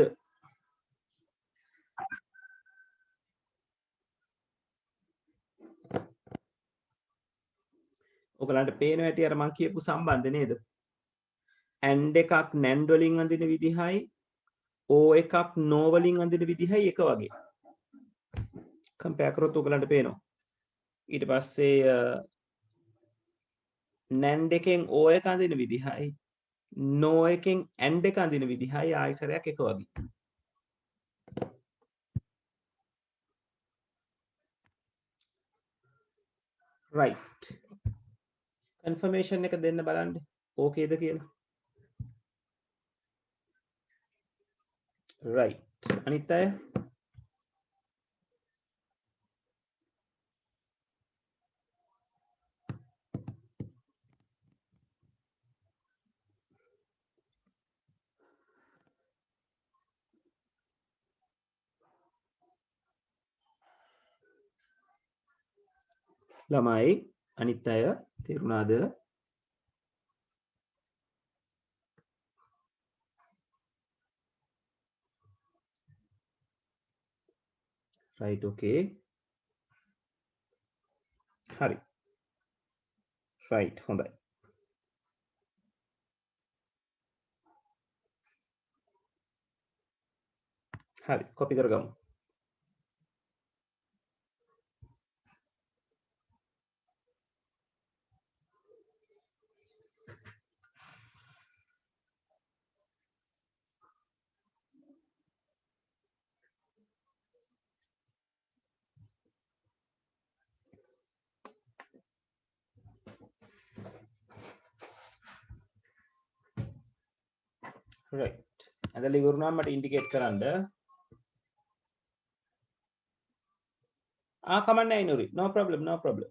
ඔයගලන්ට පේනවා ඇති අර මං කියපු සම්බන්ධය නේද? and එකක් නැන්ඩ් වලින් අඳින විදිහයි O එකක් no වලින් අඳින විදිහයි එක වගේ. කම්පෙයාර් කරොත් ඔයගලන්ට පේනවා. ඊට පස්සේ නැන්ඩ් එකෙන් O එක අඳින විදිහයි no එකෙන් and එක අඳින විදිහයි ආයිසරයක් එක වගේ. right. confirmation එක දෙන්න බලන්න. ඕකේද කියලා. right. අනිත් අය ළමයි අනිත් අය තේරුණාද? right. okay. හරි. right. හොඳයි. හරි. කොපි කරගමු. right. ඇදලා ඉවරුණාම මට ඉන්ඩිකේට් කරන්න. කමක් නැහැ ඉනුරි. no problem, no problem.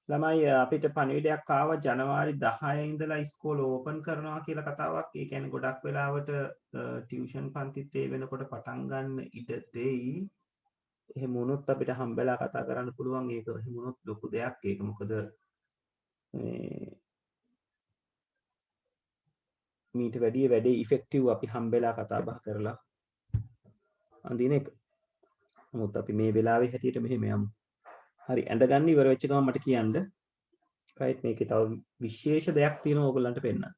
ළමයි අපිට පණිවිඩයක් ආවා ජනවාරි 10 ඉඳලා ඉස්කෝල ඕපන් කරනවා කියලා කතාවක්. ඒ කියන්නේ ගොඩක් වෙලාවට ටියුෂන් පන්තිත් ඒ වෙනකොට පටන් ගන්න ඉඩ දෙයි. එහෙම වුණොත් අපිට හම්බෙලා කතා කරන්න පුළුවන්. ඒක එහෙම වුණොත් ලොකු දෙයක්. ඒක මොකද මීට වැඩිය වැඩේ ඉෆෙක්ටිව් අපි හම්බෙලා කතා බහ කරලා අඳින එක. නමුත් අපි මේ වෙලාවේ හැටියට මෙහෙම යමු. හරි ඇඳ ගන්න ඉවර වෙච්ච ගමන් මට කියන්න. රයිට් මේකේ තව විශේෂ දෙයක් තියෙනවා ඕගොල්ලන්ට පෙන්නන්න.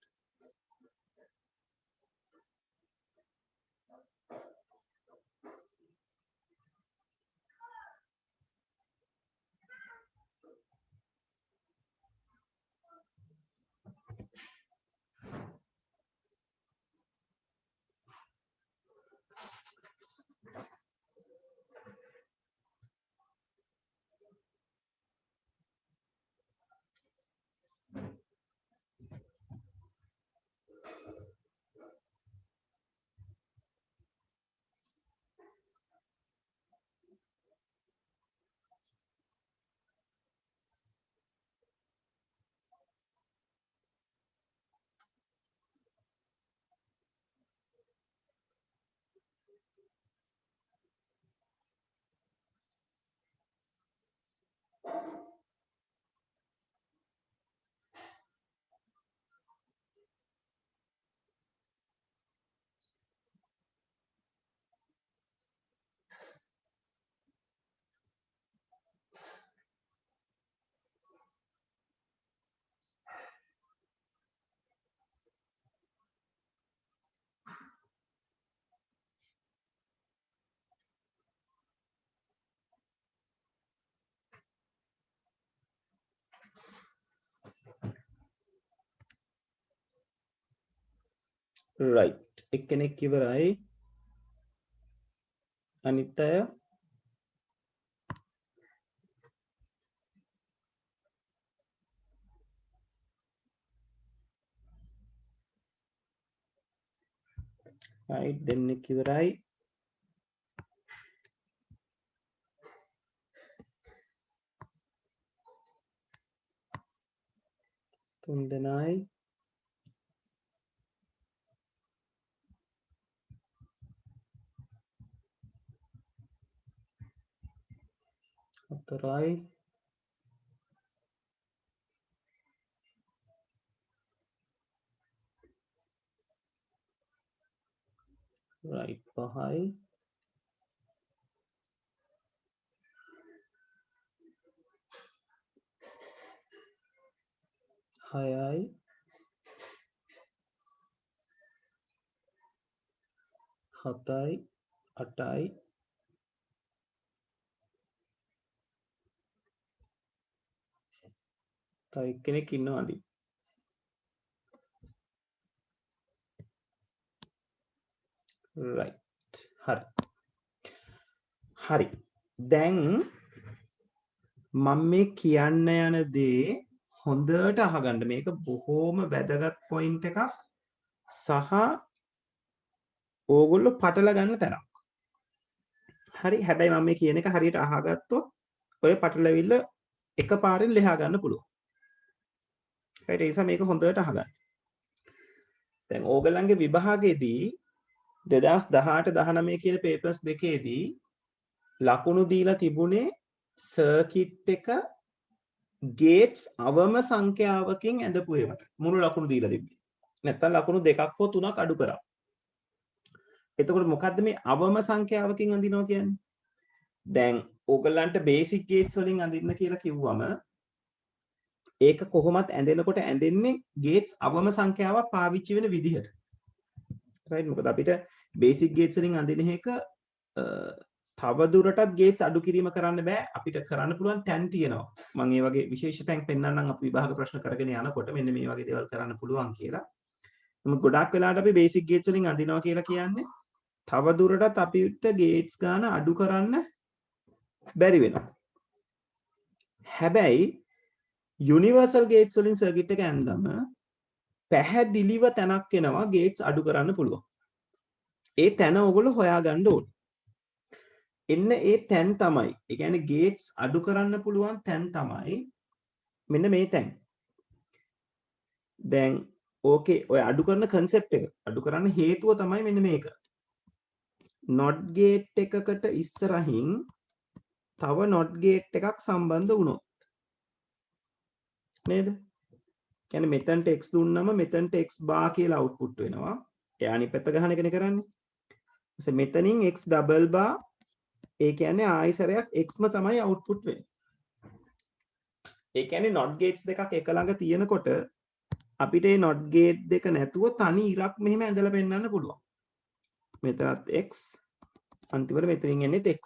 රයිට් එක්කෙනෙක් ඉවරයි. අනිත් අය රයිට් දෙන්නෙක් ඉවරයි. තුන් දෙනයි. හතරයි. රයිට් පහයි. 6යි 7යි 8යි තව එක්කෙනෙක් ඉන්නවාද? right හරි දැන් මම මේ කියන්න යන දේ හොඳට අහගන්න. මේක බොහොම වැදගත් පොයින්ට් එකක් සහ ඕගොල්ලෝ පටල ගන්න තැනක්. හරි හැබැයි මම මේ කියන එක හරියට අහගත්තොත් ඔය පටලවිල්ල එකපාරින් ලියා ගන්න පුළුවන්. right ඒ නිසා මේක හොඳට අහගන්න. දැන් ඕගලන්ගේ විභාගයේදී 2018-19 කියන පේපර්ස් දෙකේදී ලකුණු දීලා තිබුණේ සර්කිට් එක ගේට්ස් අවම සංඛ්‍යාවකින් ඇඳපු ඒවට මුළු ලකුණු දීලා තිබ්බේ. නැත්තම් ලකුණු දෙකක් හෝ තුනක් අඩු කරා. එතකොට මොකද්ද මේ අවම සංඛ්‍යාවකින් අඳිනවා කියන්නේ? දැන් ඕගලන්ට බේසික් ගේට්ස් වලින් අඳින්න කියලා කිව්වම ඒක කොහොමත් ඇඳෙනකොට ඇඳෙන්නේ ගේට්ස් අවම සංඛ්‍යාවක් පාවිච්චි වෙන විදිහට. right මොකද අපිට බේසික් ගේට්ස් වලින් අඳින එක තව දුරටත් ගේට්ස් අඩු කිරීම කරන්න බෑ. අපිට කරන්න පුළුවන් තැන් තියෙනවා. මම මේ වගේ විශේෂ තැන් පෙන්නන්නම් අපි විභාග ප්‍රශ්න කරගෙන යනකොට මෙන්න මේ වගේ දේවල් කරන්න පුළුවන් කියලා. නමුත් ගොඩක් වෙලාවට අපි බේසික් ගේට්ස් වලින් අඳිනවා කියලා කියන්නේ තව දුරටත් අපිට ගේට්ස් ගන්න අඩු කරන්න බැරි වෙනවා. හැබැයි යුනිවර්සල් ගේට්ස් වලින් සර්කිට් එක ඇඳම පැහැදිලිව තැනක් එනවා ගේට්ස් අඩු කරන්න පුළුවන්. ඒ තැන ඔයගොල්ලෝ හොයාගන්න ඕනේ. එන්න ඒ තැන් තමයි. ඒ කියන්නේ ගේට්ස් අඩු කරන්න පුළුවන් තැන් තමයි මෙන්න මේ තැන්. දැන් ඕකේ ඔය අඩු කරන concept එක අඩු කරන්න හේතුව තමයි මෙන්න මේක. not gate එකකට ඉස්සරහින් තව not gate එකක් සම්බන්ධ වුණොත් නේද? කියන්නේ මෙතනට x දුන්නම මෙතනට x bar කියලා output වෙනවා. එයා අනිත් පැත්ත ගහන එකනේ කරන්නේ. ඊට මෙතනින් x double bar ඒ කියන්නේ ආයිසරයක් xම තමයි output වෙන්නේ. ඒ කියන්නේ not gates දෙකක් එක ළඟ තියෙනකොට අපිට මේ not gate දෙක නැතුව තනි ඉරක් මෙහෙම ඇඳලා පෙන්නන්න පුළුවන්. මෙතනත් x අන්තිමට මෙතනින් එන්නේ x.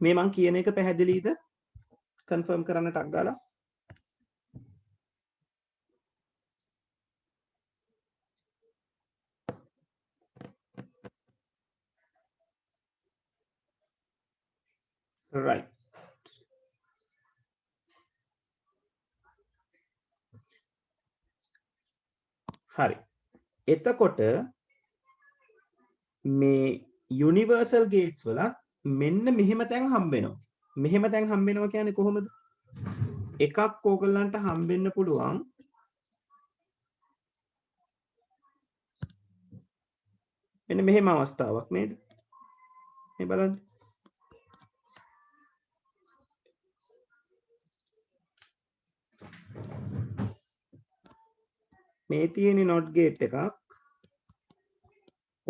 මේ මං කියන එක පැහැදිලිද? කන්ෆර්ම් කරන්න ටක් ගාලා. right හරි. එතකොට මේ යුනිවර්සල් ගේට්ස් වල මෙන්න මෙහෙම තැන් හම්බ වෙනවා. මෙහෙම තැන් හම්බ වෙනවා කියන්නේ කොහොමද? එකක් ඕගලන්ට හම්බෙන්න පුළුවන් මෙන්න මෙහෙම අවස්ථාවක් නේද? මේ බලන්න. මේ තියෙන not gate එකක්.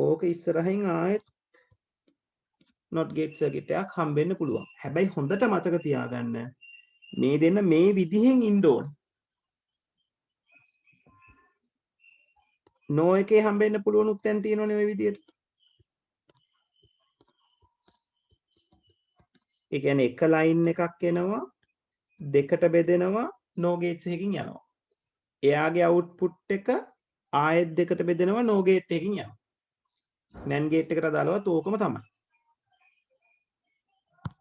ඕක ඉස්සරහින් ආයෙත් not gate circuit එකක් හම්බෙන්න පුළුවන්. හැබැයි හොඳට මතක තියාගන්න මේ දෙන්න මේ විදිහෙන් ඉන්න ඕන. no එකේ හම්බෙන්න පුළුවන් උත්තරන් තියෙනවනේ ওই විදියට. ඒ කියන්නේ එක line එකක් එනවා දෙකට බෙදෙනවා no gates එකකින් යනවා. එයාගේ output එක ආයෙත් දෙකට බෙදෙනවා no gate එකකින් යනවා. NAND gate එකට දාලවත් ඕකම තමයි.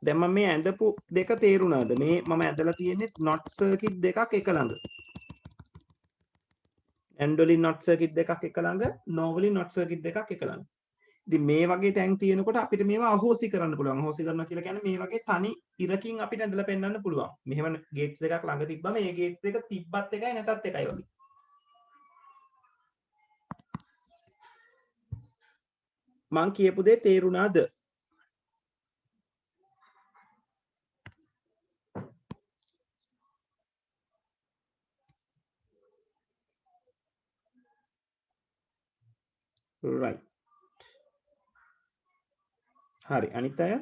දැන් මම මේ ඇඳපු දෙක තේරුණාද? මේ මම ඇඳලා තියෙන්නේ not circuit දෙකක් එක ළඟ. AND වලින් not circuit දෙකක් එක ළඟ, no වලින් not circuit දෙකක් එක ළඟ. ඉතින් මේ වගේ තැන් තියෙනකොට අපිට මේවා අහෝසි කරන්න පුළුවන්. අහෝසි කරනවා කියලා කියන්නේ මේ වගේ තනි ඉරකින් අපිට ඇඳලා පෙන්වන්න පුළුවන්. මෙහෙම gates දෙකක් ළඟ තිබ්බම මේ gates දෙක තිබ්බත් එකයි නැතත් එකයි වගේ. මං කියපු දේ තේරුණාද? right හරි අනිත් අය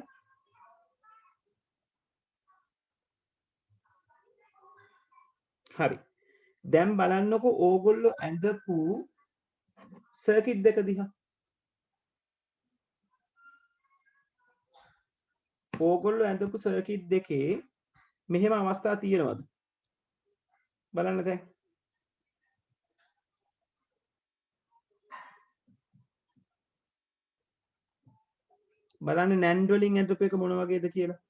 හරි. දැන් බලන්නකෝ ඕගොල්ලෝ ඇඳපු සර්කිට් දෙක දිහා. ඕගොල්ලෝ ඇඳපු සර්කිට් දෙකේ මෙහෙම අවස්ථා තියෙනවද? බලන්න දැන්. බලන්න නැන්ඩ් වලින් ඇඳපු එක මොන වගේද කියලා.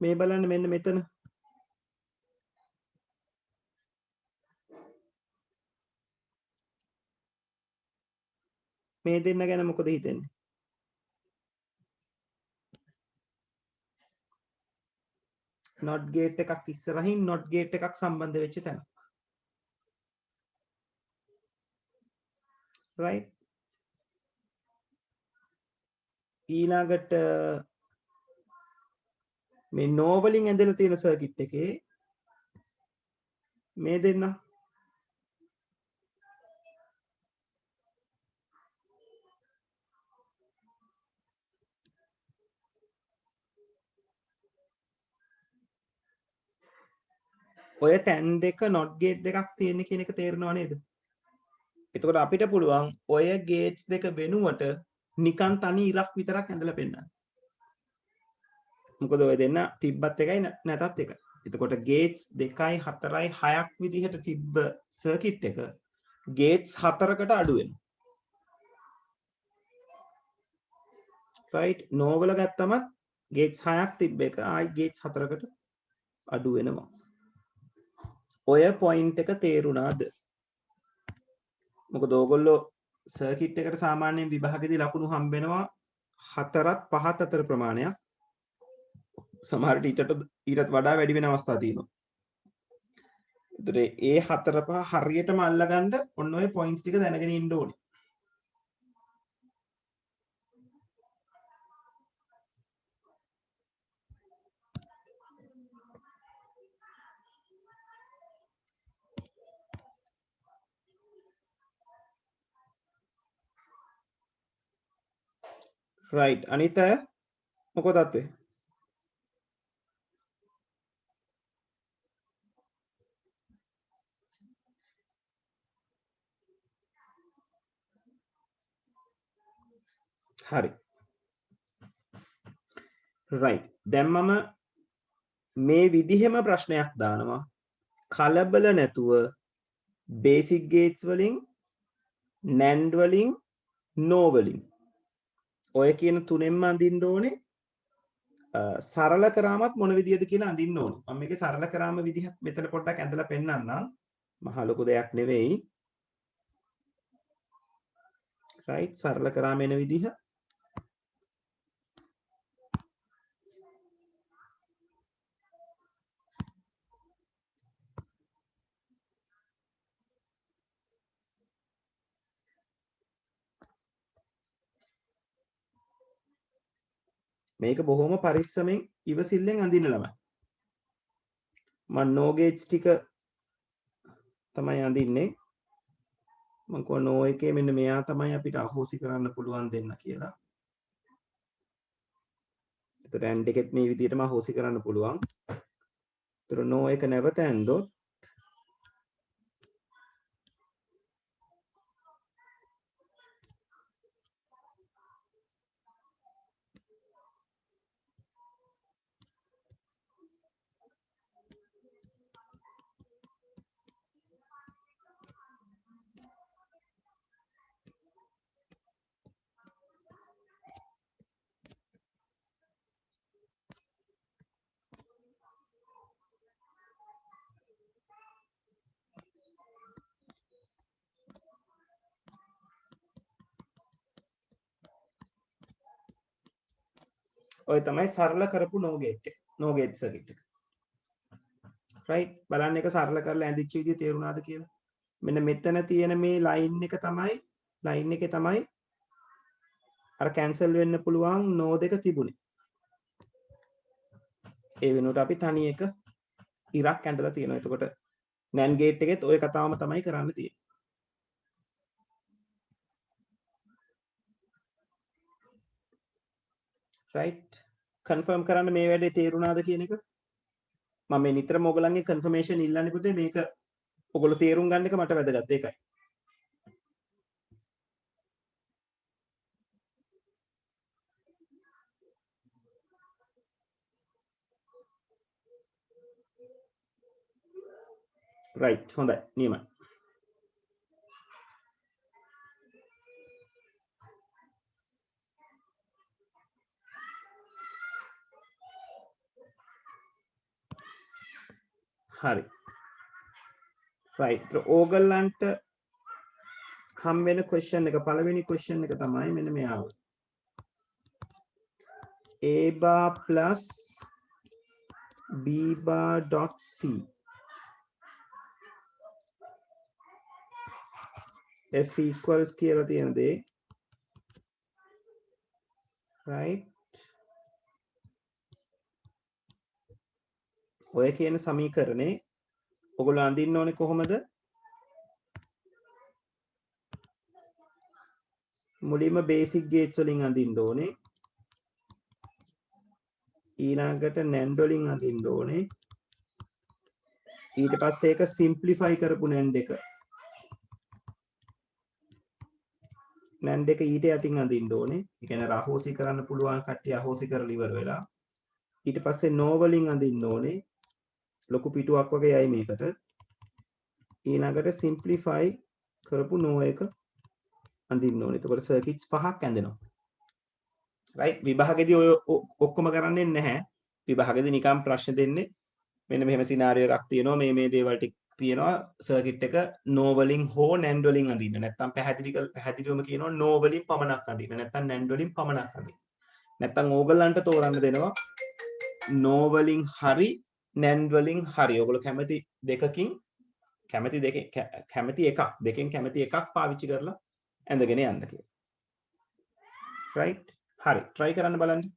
මේ බලන්න මෙන්න මෙතන. මේ දෙන්න ගැන මොකද හිතෙන්නේ? not gate එකක් ඉස්සරහින් not gate එකක් සම්බන්ධ වෙච්ච තැන. right. ඊළඟට මේ no වලින් ඇඳලා තියෙන සර්කිට් එකේ මේ දෙන්න ඔය තැන් දෙක not gate දෙකක් තියෙන කියන එක තේරෙනව නේද? එතකොට අපිට පුළුවන් ඔය gates දෙක වෙනුවට නිකන් තනි ඉරක් විතරක් ඇඳලා පෙන්නන්න. මොකද ඔය දෙන්න තිබ්බත් එකයි නැතත් එකයි. එතකොට gates 2 4 6ක් විදිහට තිබ්බ circuit එක gates 4කට අඩු වෙනවා. right. no වල ගත්තම gates 6ක් තිබ්බ එක ආයි gates 4කට අඩු වෙනවා. ඔය point එක තේරුණාද? මොකද ඕගොල්ලෝ සර්කිට් එකට සාමාන්‍යයෙන් විභාගෙදී ලකුණු හම්බ වෙනවා 4ත් 5ත් අතර ප්‍රමාණයක්. සමහරට ඊටත් වඩා වැඩි වෙන අවස්ථා තියෙනවා. ඒතර ඒ 4 5 හරියටම අල්ලගන්න ඔන්න ඔය පොයින්ට්ස් ටික දැනගෙන ඉන්න ඕනේ. right. අනිත මොකද අත්තේ? හරි. right. දැන් මම මේ විදිහෙම ප්‍රශ්නයක් දානවා. කලබල නැතුව basic gates වලින් NAND වලින් no වලින් ඔය කියන තුනෙන්ම අඳින්න ඕනේ. සරල කරාමත් මොන විදියද කියලා අඳින්න ඕනේ. මම මේකේ සරල කරාම විදිහ මෙතන පොඩ්ඩක් ඇඳලා පෙන්නන්නම්. මහා ලොකු දෙයක් නෙවෙයි. right. සරල කරාම එන විදිහ මේක බොහොම පරිස්සමෙන් ඉවසිල්ලෙන් අඳින්න ළමයි. මම no gates ටික තමයි අඳින්නේ. මම කෝ no එකේ මෙන්න මෙයා තමයි අපිට අහෝසි කරන්න පුළුවන් දෙන්න කියලා. ඒතර and එකෙත් මේ විදිහටම අහෝසි කරන්න පුළුවන්. ඒතර no එක නැවත ඇන්දොත් ඔය තමයි සරල කරපු no gate එක. no gate circuit එක. right. බලන්න එක සරල කරලා ඇඳිච්ච විදිය තේරුණාද කියලා. මෙන්න මෙතන තියෙන මේ line එක තමයි line එකේ තමයි අර cancel වෙන්න පුළුවන් no දෙක තිබුණේ. ඒ වෙනුවට අපි තනි එක ඉරක් ඇඳලා තියෙනවා. එතකොට NAND gate එකෙත් ওই කතාවම තමයි කරන්න තියෙන්නේ. right confirm කරන්න මේ වැඩේ තේරුණාද කියන එක මම මේ නිතරම ඔයගලන්ගේ confirmation ඉල්ලන්නේ පුතේ මේක ඔයගොල්ලෝ තේරුම් ගන්න එක මට වැදගත් ඒකයි right හොඳයි නියමයි හරි right ඕගලන්ට හම් වෙන question එක පළවෙනි question එක තමයි මෙන්න මෙයාව a bar plus b bar dot c f equals කියලා තියෙන දේ right ඔය කියන සමීකරණේ ඔයගොල්ලෝ අඳින්න ඕනේ කොහොමද මුලින්ම බේසික් ගේට්ස් වලින් අඳින්න ඕනේ ඊළඟට නැන්ඩ් වලින් අඳින්න ඕනේ ඊට පස්සේ ඒක සිම්ප්ලිෆයි කරපු නැන්ඩ් එක නැන්ඩ් එක ඊට යටින් අඳින්න ඕනේ ඒ කියන්නේ අහෝසි කරන්න පුළුවන් කට්ටිය අහෝසි කරලා ඉවර වෙලා ඊට පස්සේ නෝ වලින් අඳින්න ඕනේ ලොකු පිටුවක් වගේ යයි මේකට ඊළඟට සිම්ප්ලිෆයි කරපු නෝ එක අඳින්න ඕනේ එතකොට සර්කිට්ස් පහක් ඇඳෙනවා right විභාගෙදී ඔය ඔක්කොම කරන්නේ නැහැ විභාගෙදී නිකම් ප්‍රශ්න දෙන්නේ මෙන්න මෙහෙම සිනාරියෝ එකක් තියෙනවා මේ දේවල් ටික තියෙනවා සර්කිට් එක නෝ වලින් හෝ නැන්ඩ් වලින් අඳින්න නැත්නම් පැහැදිලිවම කියනවා නෝ වලින් පමණක් අඳින්න නැත්නම් නැන්ඩ් වලින් පමණක් අඳින්න නැත්නම් ඕගලන්ට තෝරන්න දෙනවා නෝ වලින් හරි නැන්ඩ් වලින් හරි ඔයගොල්ලෝ කැමති දෙකකින් කැමති එකක් දෙකෙන් කැමති එකක් පාවිච්චි කරලා ඇඳගෙන යන්න කියලා right හරි try කරන්න බලන්න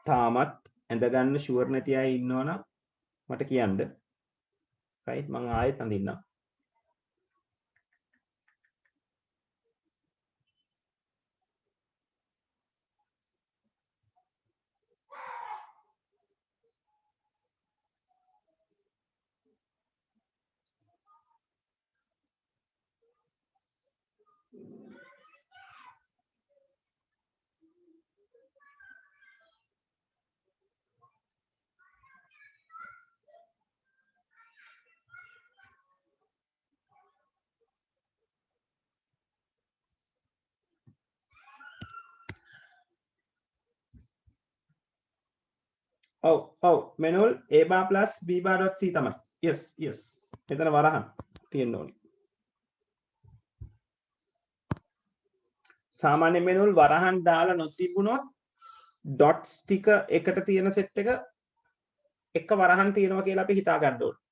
තාමත් ඇඳගන්න ෂුවර් නැති අය ඉන්නවනම් මට කියන්න right මම ආයෙත් අඳින්නම් ඔව් මෙනුල් a bar plus b bar dot c තමයි yes එතන වරහන් තියෙන්න ඕනේ සාමාන්‍ය මෙනුල් වරහන් දාලා නොතිබුණොත් ඩොට්ස් ටික එකට තියෙන සෙට් එක වරහන් තියෙනවා කියලා අපි හිතා ගන්න ඕනේ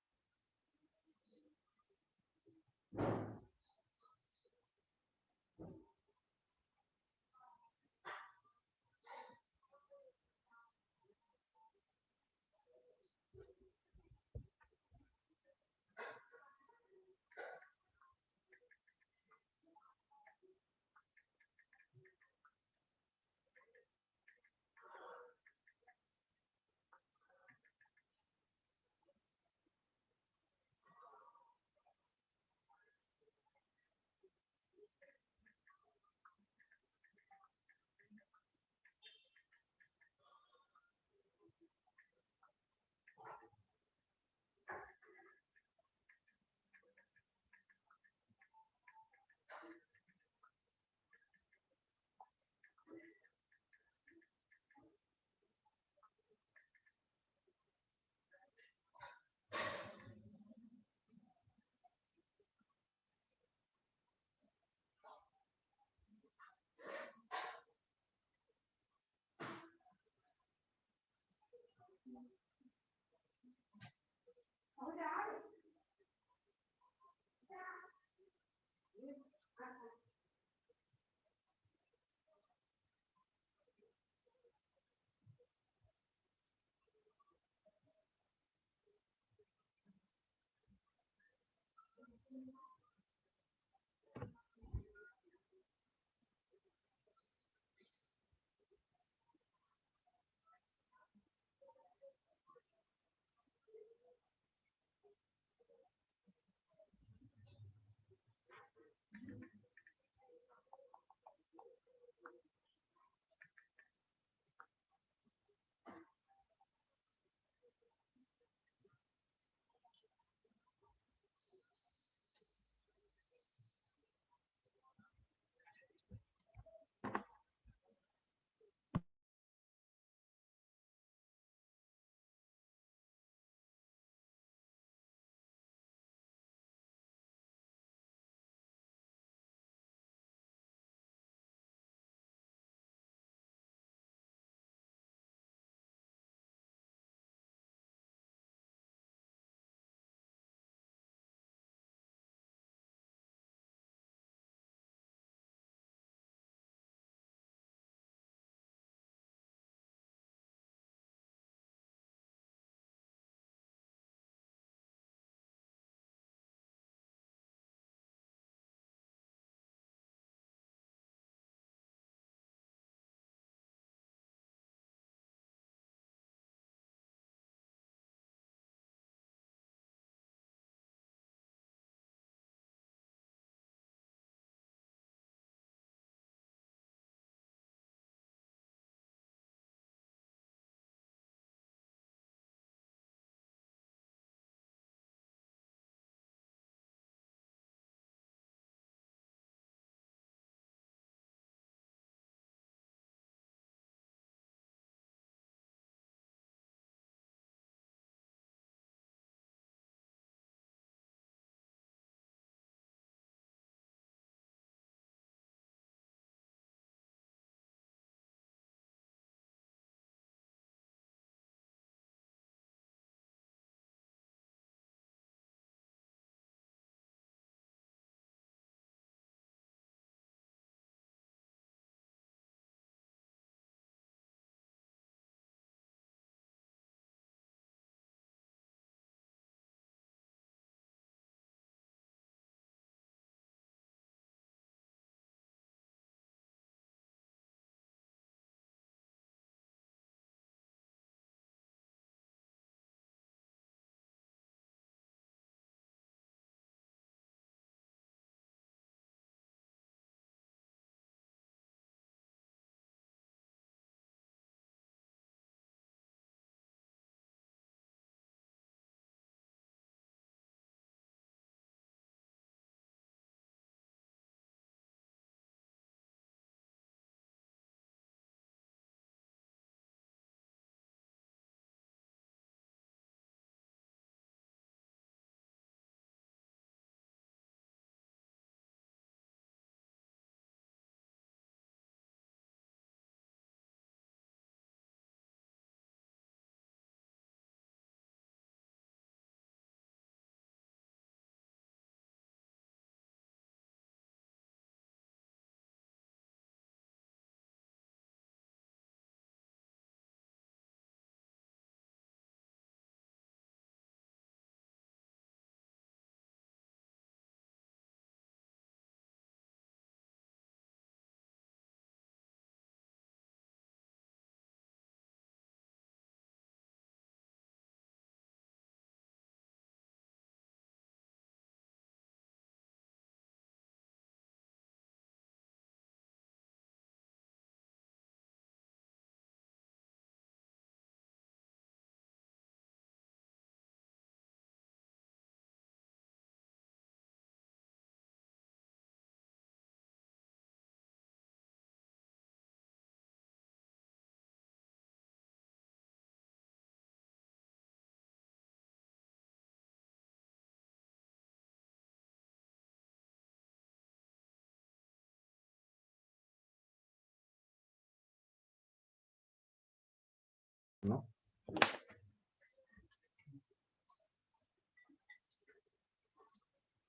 No.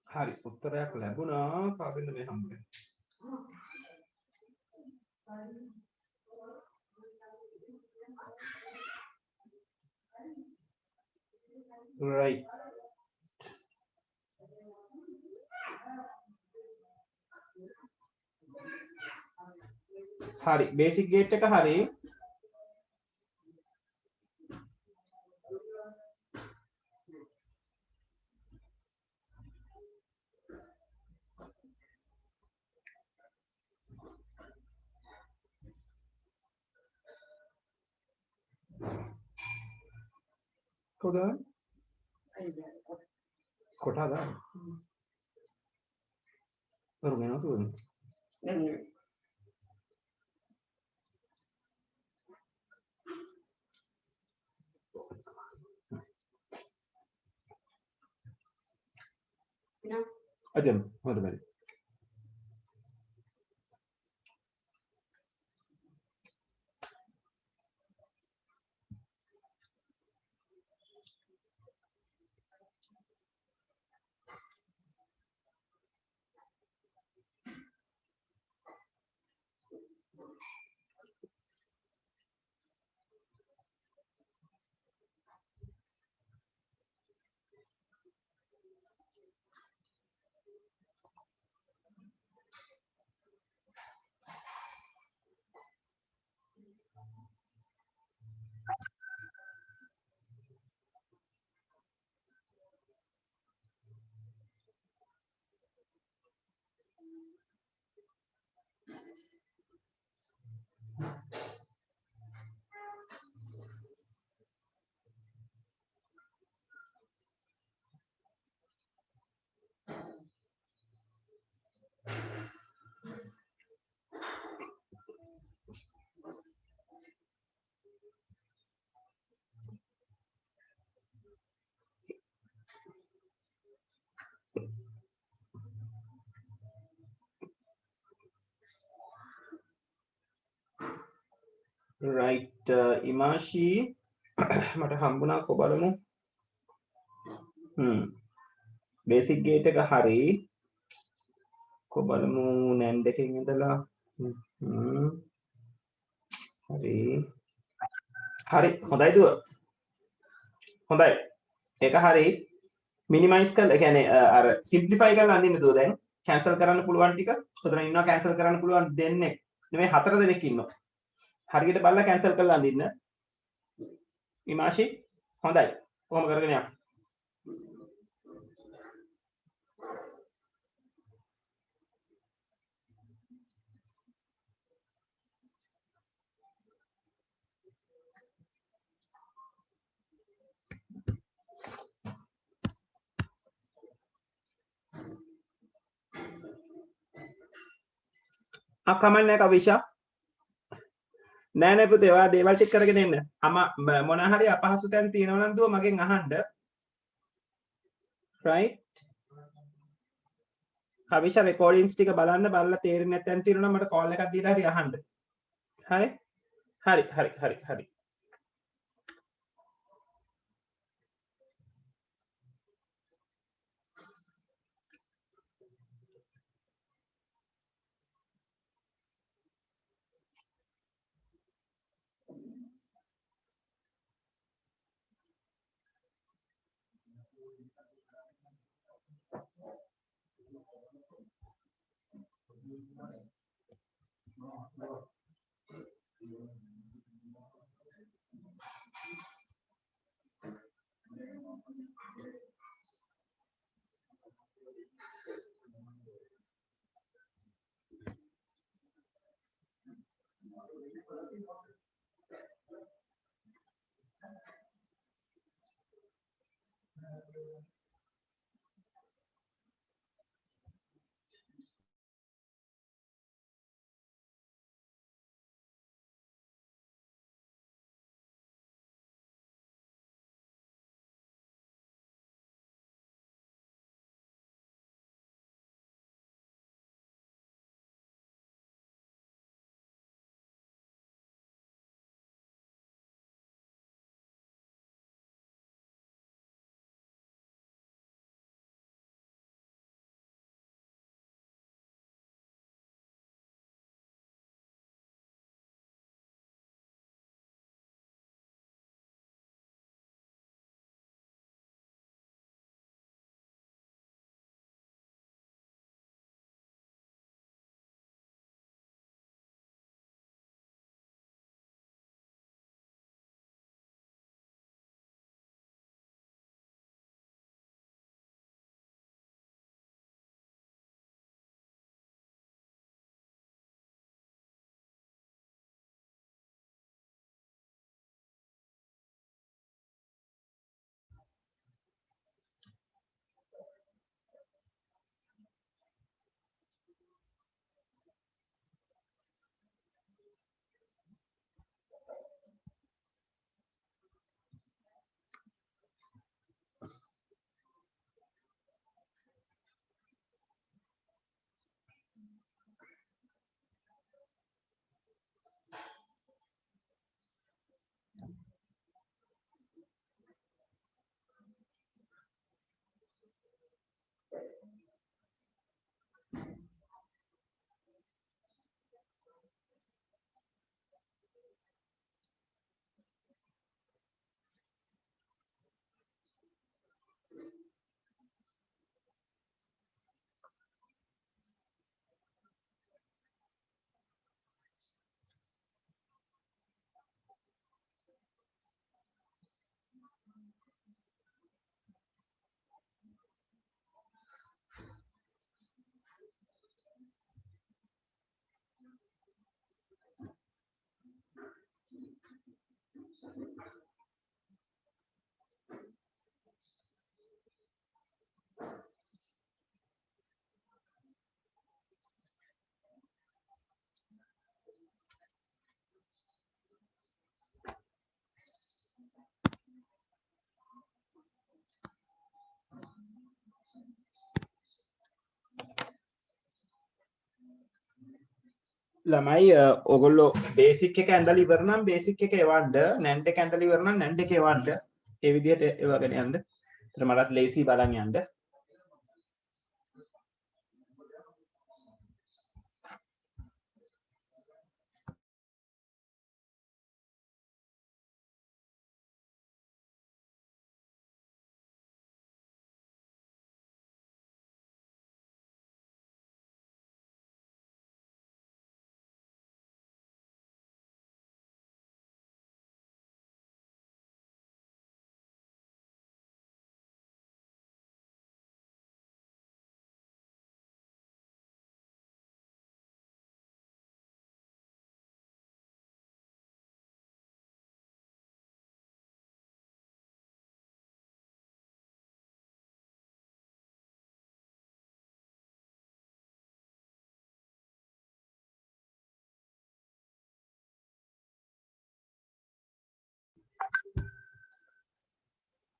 හරි උත්තරයක් ලැබුණා කාගෙන්ද මේ හම්බෙන්නේ right හරි බේසික් ගේට් එක හරි කොහොමද කොටාද කරුගෙන තුන අදම් හොඳ බරි right ඉමාෂි මට හම්බුණා කො බලමු බේසික් ගේට් එක හරි කො බලමු නැන්ඩ් එකකින් ඉඳලා හරි හරි හොඳයි දුව හොඳයි ඒක හරි මිනිමයිස් කරලා කියන්නේ අර සිම්ප්ලිෆයි කරලා අඳින්න දුව දැන් කැන්සල් කරන්න පුළුවන් ටික උතන ඉන්නවා කැන්සල් කරන්න පුළුවන් දෙන්නේ නෙමෙයි 4 දෙනෙක් ඉන්නවා හරියට බලලා කැන්සල් කරලා අඳින්න ඉමාෂි හොඳයි කොහොම කරගෙන යන්න කමල් නැහැ කවිෂා නෑ නෑ පුතේ ඔයා දේවල් ටික කරගෙන එන්න මොන හරි අපහසු තැන් තියෙනවා නම් දුව මගෙන් අහන්න right කවිෂා රෙකෝඩින්ග්ස් ටික බලන්න බලලා තේරෙන්නේ නැත්නම් තියෙනවා නම් මට කෝල් එකක් දීලා හරි අහන්න හරි හරි හරි හරි හරි ළමයි ඔගොල්ලෝ බේසික් එක ඇඳලා ඉවර නම් බේසික් එක එවන්න නැන්ඩ් එක ඇඳලා ඉවර නම් නැන්ඩ් එක එවන්න ඒ විදිහට එවගෙන යන්න. ඒතර මටත් ලේසි බලන් යන්න.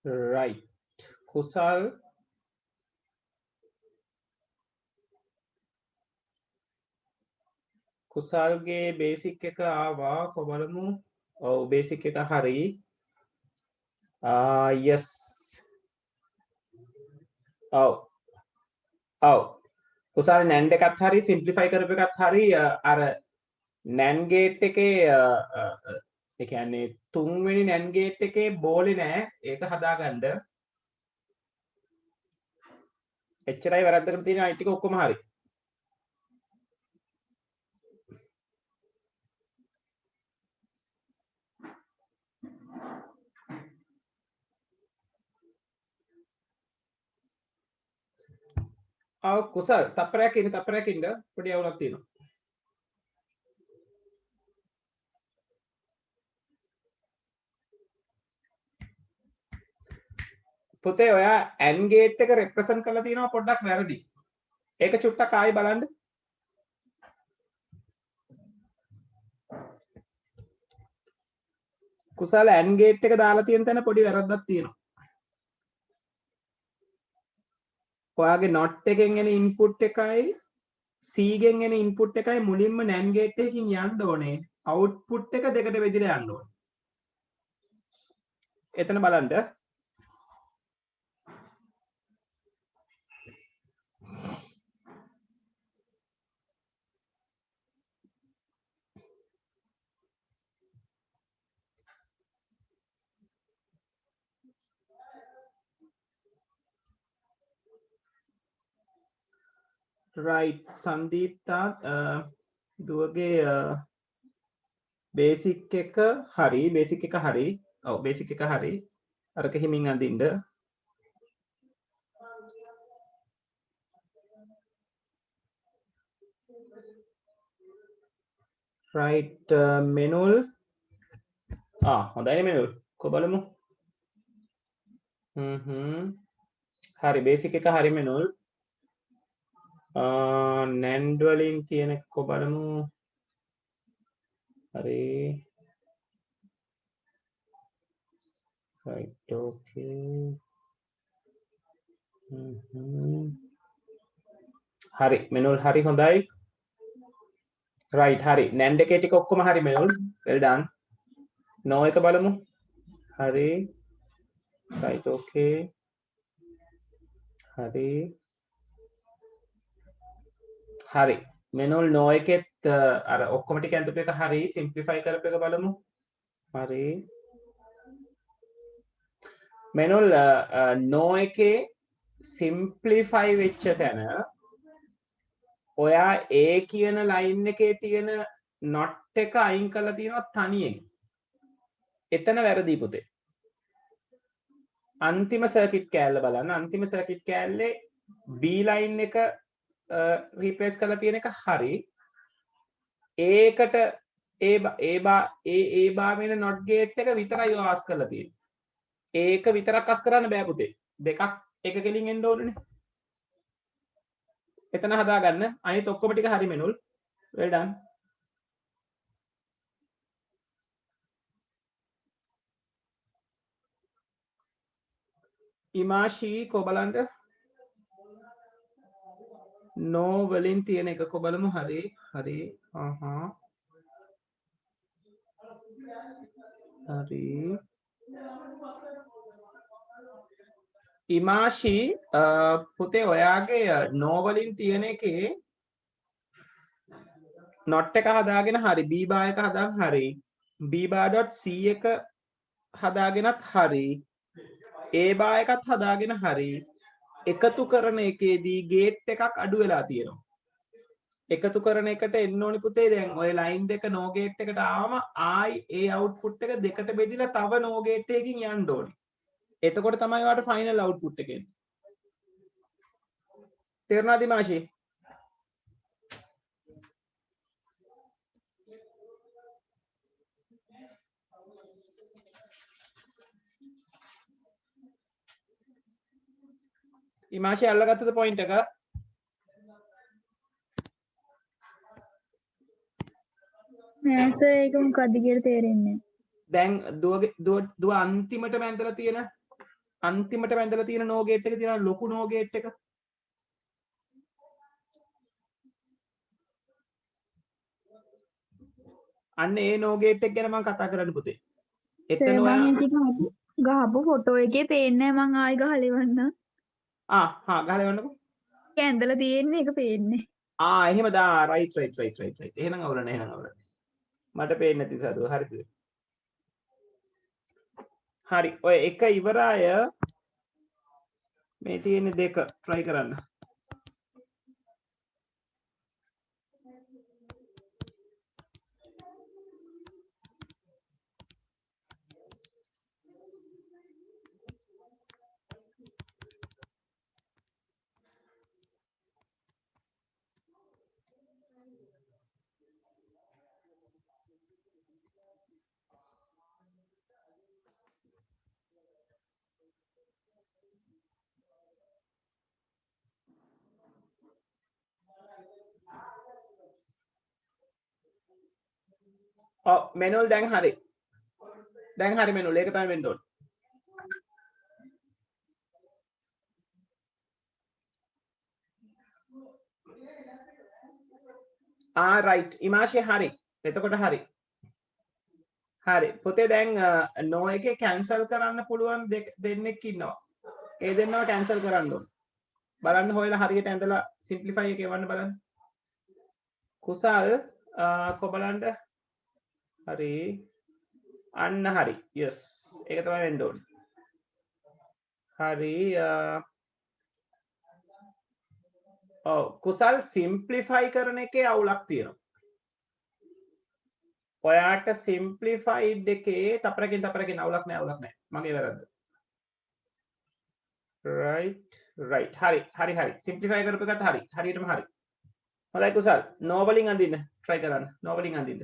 right කුසල් කුසල්ගේ බේසික් එක ආවා කොබලමු. ඔව් බේසික් එක හරි. yes ඔව් ඔව් කුසල් නැන්ඩ් එකත් හරි සිම්ප්ලිෆයි කරපු එකත් හරි. අර නැන් ගේට් එකේ ඒ කියන්නේ තුන්වෙනි නැන් ගේට් එකේ බෝලේ නෑ ඒක හදාගන්න. එච්චරයි වැරද්දකට තියෙන අයිටි ටික ඔක්කොම හරි. කුසල් තප්පරයක් ඉන්න පොඩි අවුලක් තියෙනවා. පුතේ ඔයා ඇන් ගේට් එක රෙප්‍රසන්ට් කරලා තියෙනවා පොඩ්ඩක් වැරදි. ඒක චුට්ටක් ආයි බලන්න. කුසල ඇන් ගේට් එක දාලා තියෙන තැන පොඩි වැරද්දක් තියෙනවා. ඔයාගේ not එකෙන් එන input එකයි C ගෙන් එන input එකයි මුලින්ම NAND gate එකකින් යන්න ඕනේ. output එක දෙකට බෙදලා යන්න ඕනේ. එතන බලන්න. right Sandeep තාත් දුවගේ බේසික් එක හරි බේසික් එක හරි. ඔව් බේසික් එක හරි. අරක හිමින් අඳින්න. right මෙනුල් හොඳයි මෙනුල් කො බලමු. හරි බේසික් එක හරි මෙනුල්. නැන්ඩ් වලින් තියෙන කො බලමු. හරි right okay හරි මෙනුල් හරි හොඳයි. right හරි නැන්ඩ් එකේ ටික ඔක්කොම හරි මෙනුල් well done. no එක බලමු. හරි right okay හරි හරි මෙනුල් no එකෙත් අර ඔක්කොම ටික ඇඳපු එක හරි සිම්ප්ලිෆයි කරපු එක බලමු. හරි මෙනුල් no එකේ සිම්ප්ලිෆයි වෙච්ච තැන ඔයා A කියන ලයින් එකේ තියෙන not එක අයින් කරලා තියෙනවා තනියෙන්. එතන වැරදි පුතේ. අන්තිම සර්කිට් කෑල්ල බලන්න. අන්තිම සර්කිට් කෑල්ලේ B line එක රීප්ලේස් කරලා තියෙන එක හරි. ඒකට ඒ බා වෙන not gate එක විතරයි ආස් කරලා තියෙන්නේ. ඒක විතරක් අස් කරන්න බෑ පුතේ. දෙකක් එක කෙලින් එන්න ඕනනේ. එතන හදාගන්න. අනිත් ඔක්කොම ටික හරි මෙනුල්. well done. ඉමාෂී කො බලන්න. no වලින් තියෙන එක කො බලමු. හරි හරි හරි ඉමාෂී පුතේ ඔයාගේ no වලින් තියෙන එකේ not එක හදාගෙන හරි b bar එක හදාගෙන හරි b bar.c එක හදාගෙනත් හරි a bar එකත් හදාගෙන හරි එකතු කරන එකේදී ගේට් එකක් අඩු වෙලා තියෙනවා. එකතු කරන එකට එන්න ඕනි පුතේ. දැන් ඔය ලයින් දෙක නෝ ගේට් එකට ආවම ආයි ඒ අවුට්පුට් එක දෙකට බෙදිලා තව නෝ ගේට් එකකින් යන්න ඕනි. එතකොට තමයි ඔයාලට ෆයිනල් අවුට්පුට් එක එන්නේ. තේරුණාද මාෂි? ඉමාෂි අල්ලගත්තද පොයින්ට් එක?
නෑ සර් ඒක මොකක්ද කියලා තේරෙන්නේ
දැන් දුව අන්තිමට වැඳලා තියෙන නෝ ගේට් එක තියෙන ලොකු නෝ ගේට් එක. අන්න ඒ නෝ ගේට් එක ගැන මම කතා කරන්න පුතේ. එතන ඔයා
ගහපු ෆොටෝ එකේ පේන්නේ මං ආයි ගහලා ඉවන්න.
ගහලා ඉවන්නකෝ.
ඒක ඇඳලා තියෙන්නේ ඒක පේන්නේ.
එහෙම දා රයිට්. එහෙනම් අවුල නැහැ. මට පේන්නේ නැති සදුව. හරිද? හරි. ඔය එක ඉවරය මේ තියෙන දෙක try කරන්න. මෙනුල් දැන් හරි මෙනුල්. ඒක තමයි වෙන්න ඕනේ. රයිට් ඉමාෂි හරි. එතකොට හරි පුතේ දැන් නෝ එකේ කැන්සල් කරන්න පුළුවන් දෙන්නෙක් ඉන්නවා. ඒ දෙන්නව කැන්සල් කරන්න ඕන. බලන්න හොයලා හරියට ඇඳලා සිම්ප්ලිෆයි එක එවන්න බලන්න. කුසල් කො බලන්න. හරි අන්න හරි. yes ඒක තමයි වෙන්න ඕනේ. හරි කුසල් සිම්ප්ලිෆයි කරන එකේ අවුලක් තියෙනවා. ඔයාට සිම්ප්ලිෆයිඩ් එකේ තපරකින් අවුලක් නැහැ. මගේ වැරද්ද. right හරි සිම්ප්ලිෆයි කරපු එකත් හරියටම හරි. හොඳයි කුසල් නෝ වලින් අඳින්න try කරන්න. නෝ වලින් අඳින්න.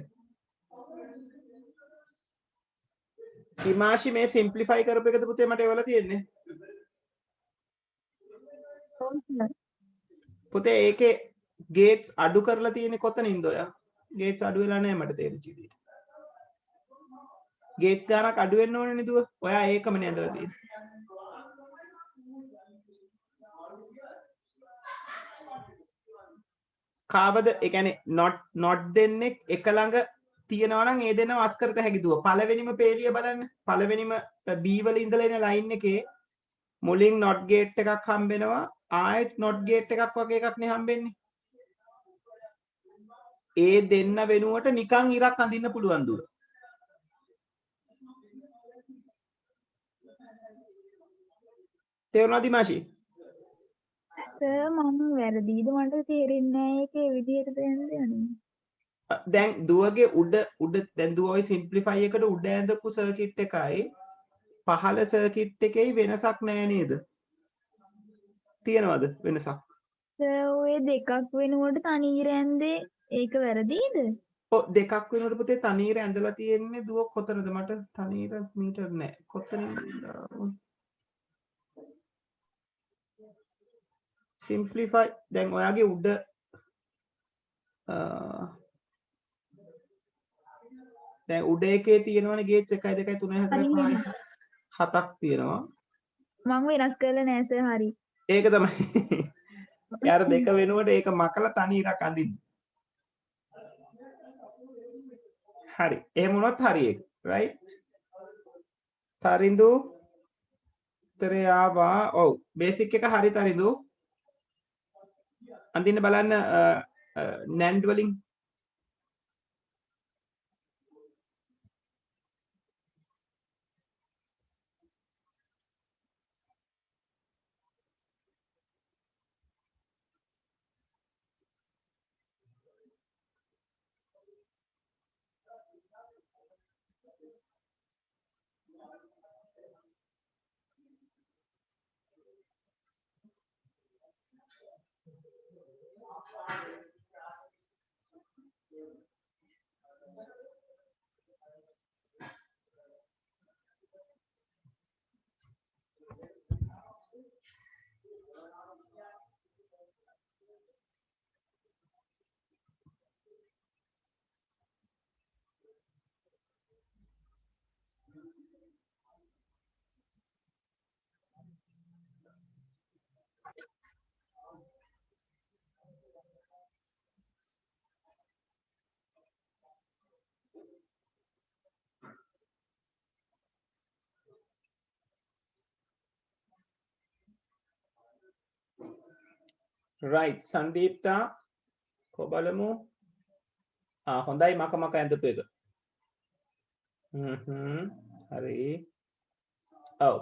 ඉමාෂි මේ සිම්ප්ලිෆයි කරපු එකද පුතේ මට එවලා තියෙන්නේ? පුතේ ඒකේ ගේට්ස් අඩු කරලා තියෙන්නේ කොතනින්ද ඔයා? ගේට්ස් අඩු වෙලා නැහැ මට තේරෙච්ච විදිහට. ගේට්ස් ගානක් අඩු වෙන්න ඕනේ නේද? ඔයා ඒකම නේද ඇඳලා තියෙන්නේ. කාවද ඒ කියන්නේ not දෙන්නේ එක ළඟ තියෙනවා නම් ඒ දෙන්නව අස් කරත හැකි දුව. පළවෙනිම පේලිය බලන්න. පළවෙනිම B වල ඉඳලා එන ලයින් එකේ මුලින් not gate එකක් හම්බෙනවා. ආයෙත් not gate එකක් වගේ එකක් නේ හම්බෙන්නේ. ඒ දෙන්න වෙනුවට නිකන් ඉරක් අඳින්න පුළුවන් දුව. තේරුණාද මාෂි?
සර් මම වැරදිද මට තේරෙන්නේ නැහැ ඒකේ විදිහට දෙන්නේ.
දැන් දුවගේ උඩ දැන් දුව ඔය සිම්ප්ලිෆයි එකට උඩ ඇඳපු සර්කිට් එකයි පහළ සර්කිට් එකේ වෙනසක් නැහැ නේද? තියනවද වෙනසක්?
සර් ඔය දෙකක් වෙනකොට තනීර ඇන්දේ ඒක වැරදිද?
ඔව් දෙකක් වෙනකොට පුතේ තනීර ඇඳලා තියෙන්නේ දුව කොතනද? මට තනීර මීටර් නැහැ. කොතනින්ද? සිම්ප්ලිෆයි දැන් ඔයාගේ උඩ දැන් උඩ එකේ තියෙනවනේ ගේට්ස් 1 2 3 4 5 7ක් තියෙනවා.
මම වෙනස් කරලා නෑ සර් හරි.
ඒක තමයි. යාර දෙක වෙනුවට ඒක මකලා තනීරක් අඳින්න. හරි. එහෙම වුණොත් හරි ඒක. right? තරිඳු උත්තරේ ආවා. ඔව්. බේසික් එක හරි තරිඳු. අඳින්න බලන්න නැන්ඩ් වලින්. right සංදීප්තා කො බලමු. හොඳයි මක ඇඳපු එක. හරි. ඔව්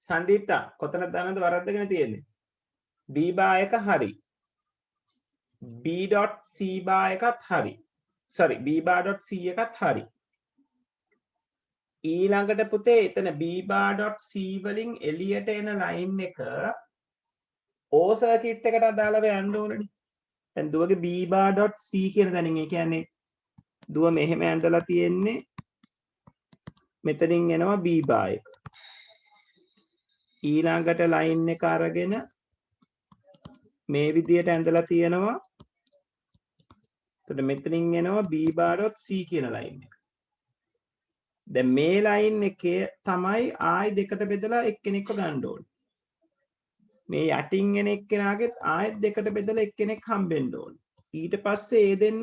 සංදීප්තා කොතනද දානද වරද්දගෙන තියෙන්නේ? b බා එක හරි. b.c බා එකත් හරි. sorry b.c එකත් හරි. ඊළඟට පුතේ එතන b.c වලින් එළියට එන ලයින් එක O සර්කිට් එකට අදාළව යන්න ඕනනේ. දැන් දුවගේ b.c කියන තැනින් ඒ කියන්නේ දුව මෙහෙම ඇඳලා තියෙන්නේ මෙතනින් එනවා b බා එක. ඊළඟට ලයින් එක අරගෙන මේ විදියට ඇඳලා තියෙනවා. එතකොට මෙතනින් එනවා b.c කියන ලයින් එක. දැන් මේ ලයින් එකේ තමයි ආයි දෙකට බෙදලා එක්කෙනෙක්ව ගන්න ඕනේ. මේ යටින් එන එක්කෙනාගෙත් ආයෙත් දෙකට බෙදලා එක්කෙනෙක් හම්බෙන්න ඕනේ. ඊට පස්සේ ඒ දෙන්න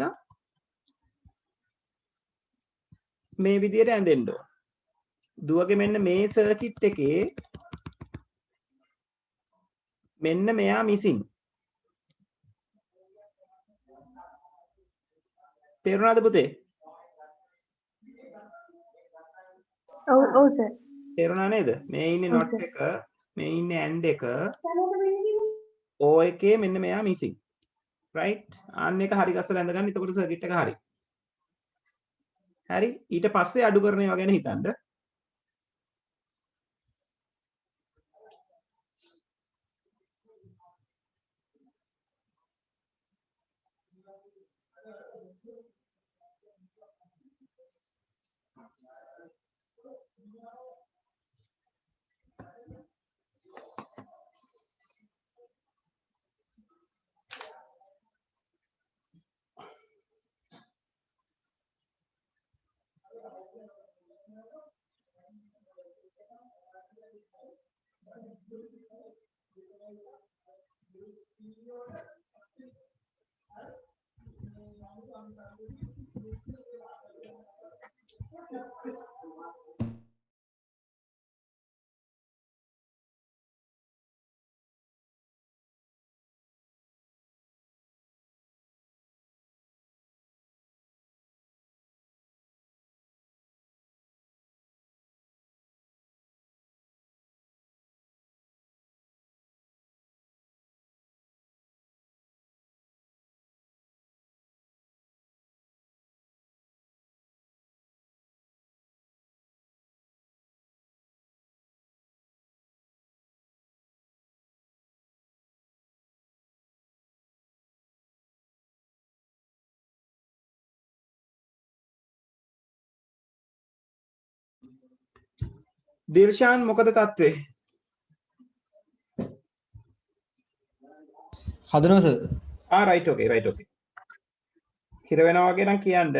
මේ විදියට ඇඳෙන්න ඕනේ. දුවගේ මෙන්න මේ සර්කිට් එකේ මෙන්න මෙයා මිසින්. තේරුණාද පුතේ?
ඔව් සර්.
තේරුණා නේද? මේ ඉන්නේ not එක, මේ ඉන්නේ and එක. O එකේ මෙන්න මෙයා මිසින්. right? අන්න එක හරි ගස්සලා ඇඳගන්න. එතකොට සර්කිට් එක හරි. හරි. ඊට පස්සේ අඩු කරන ඒවා ගැන හිතන්න. දිල්ෂාන් මොකද තත්ත්වය?
හදනවා සර්.
රයිට් ඕකේ. හිර වෙනවා වගේ නම් කියන්න.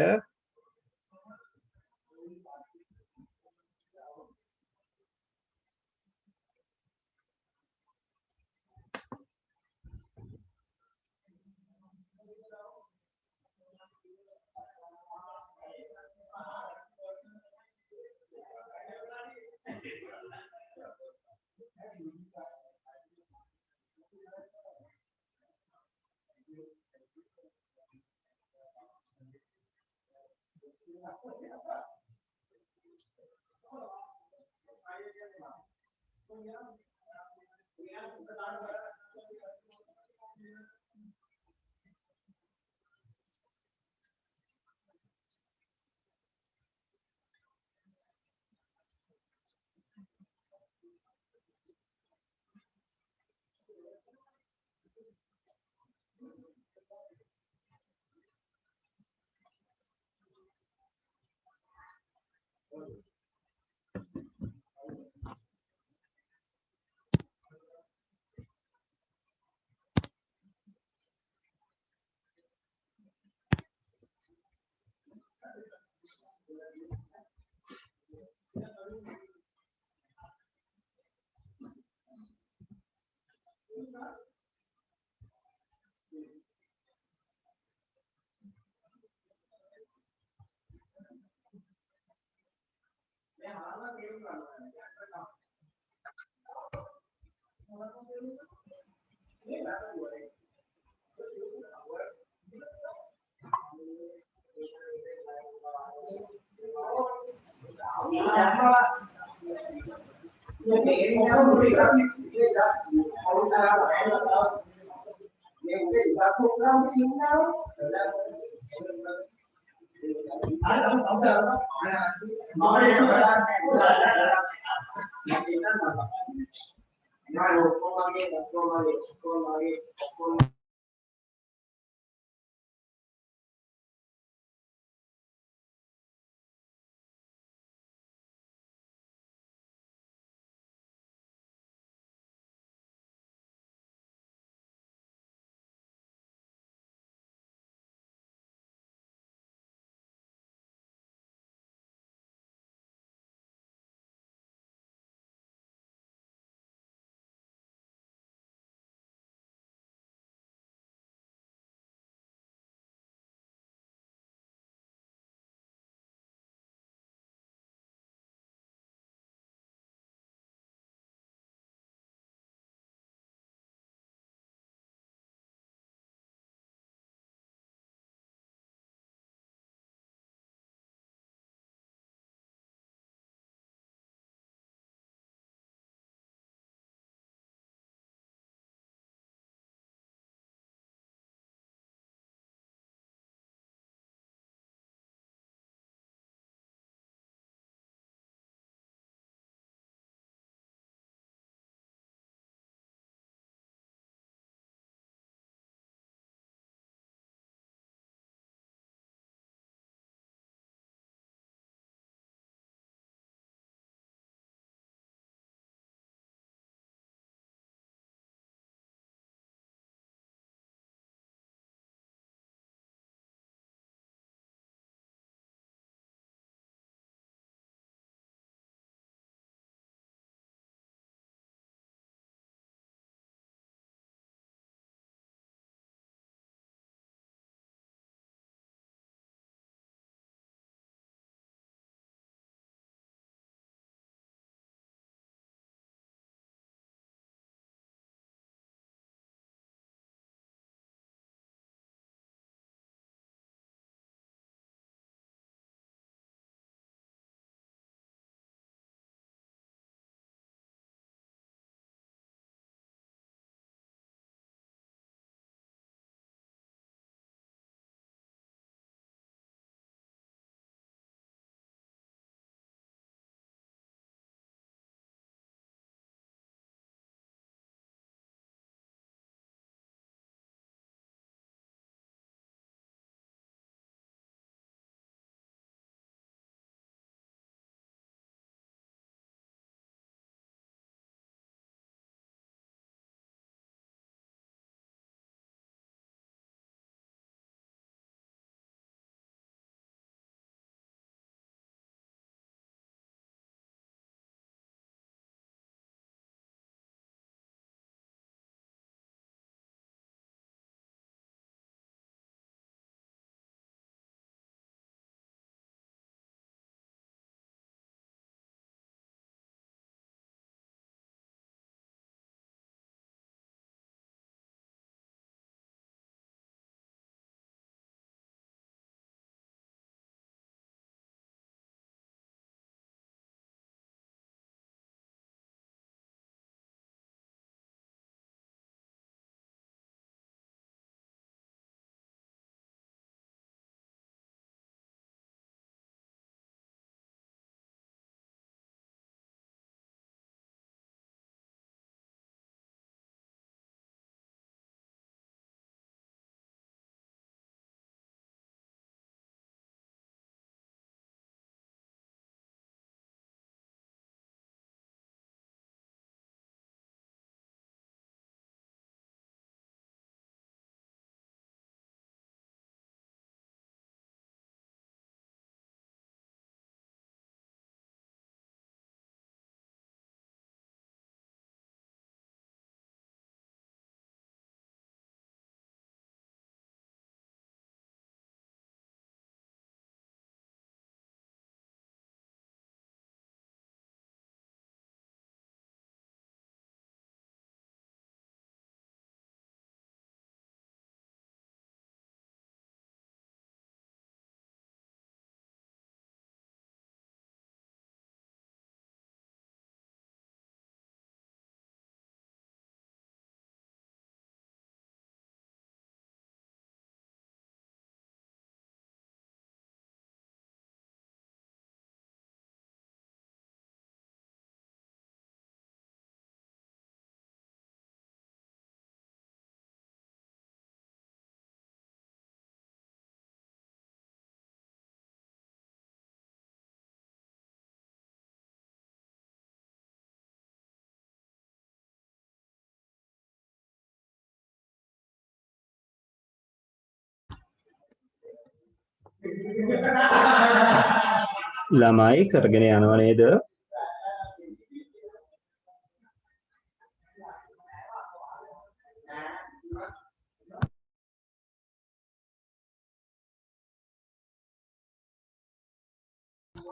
ළමයි කරගෙන යනව නේද?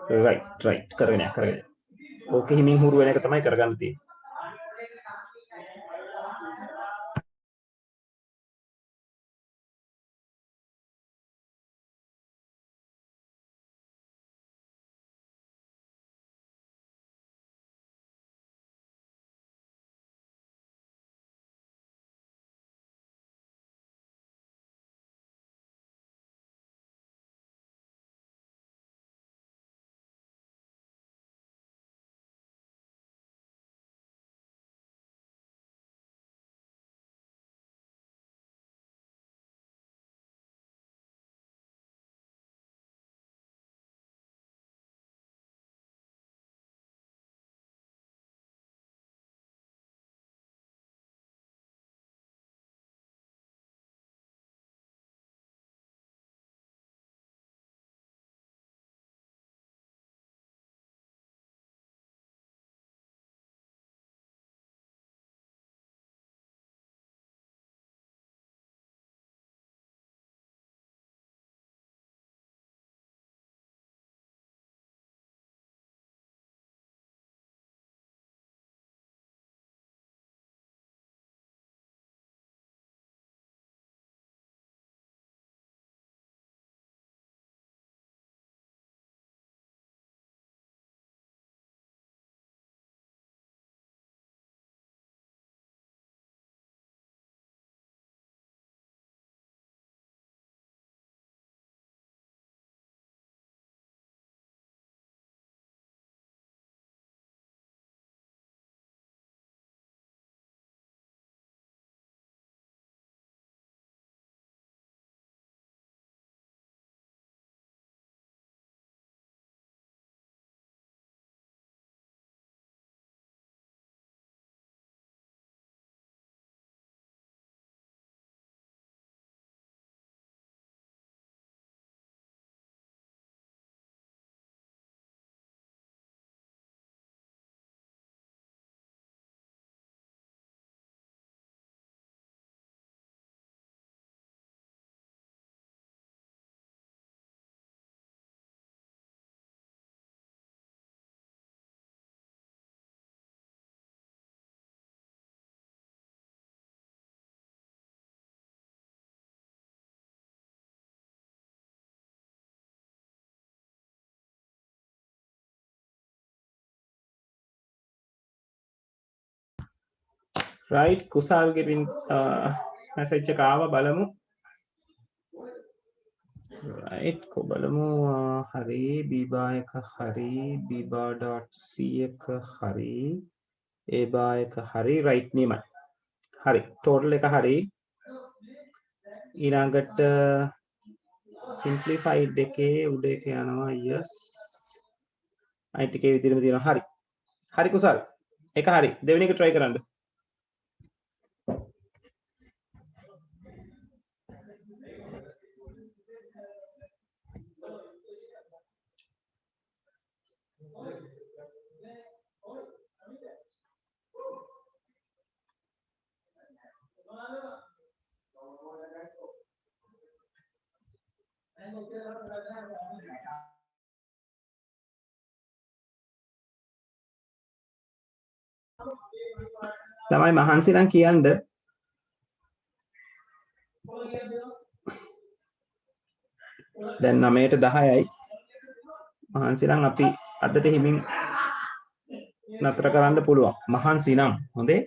right කරගෙන යන්න කරගෙන. ඕකේ හිමින් හුරු වෙන එක තමයි කරගන්න තියෙන්නේ. right කුසල්ගේ පින් මැසේජ් එක ආවා බලමු. right කො බලමු හරි බීබා එක හරි bba.c එක හරි ඒබා එක හරි right නියමයි. හරි total එක හරි. ඊළඟට simplified එකේ උඩ එක යනවා yes. අයිට් එකේ විදිහටම තියෙනවා හරි. හරි කුසල්. එක හරි. දෙවෙනි එක try කරන්න. ළමයි මහන්සි නම් කියන්න. දැන් 9ට 10යි. මහන්සි නම් අපි අදට හිමින් නතර කරන්න පුළුවන්. මහන්සි නම් හොඳේ.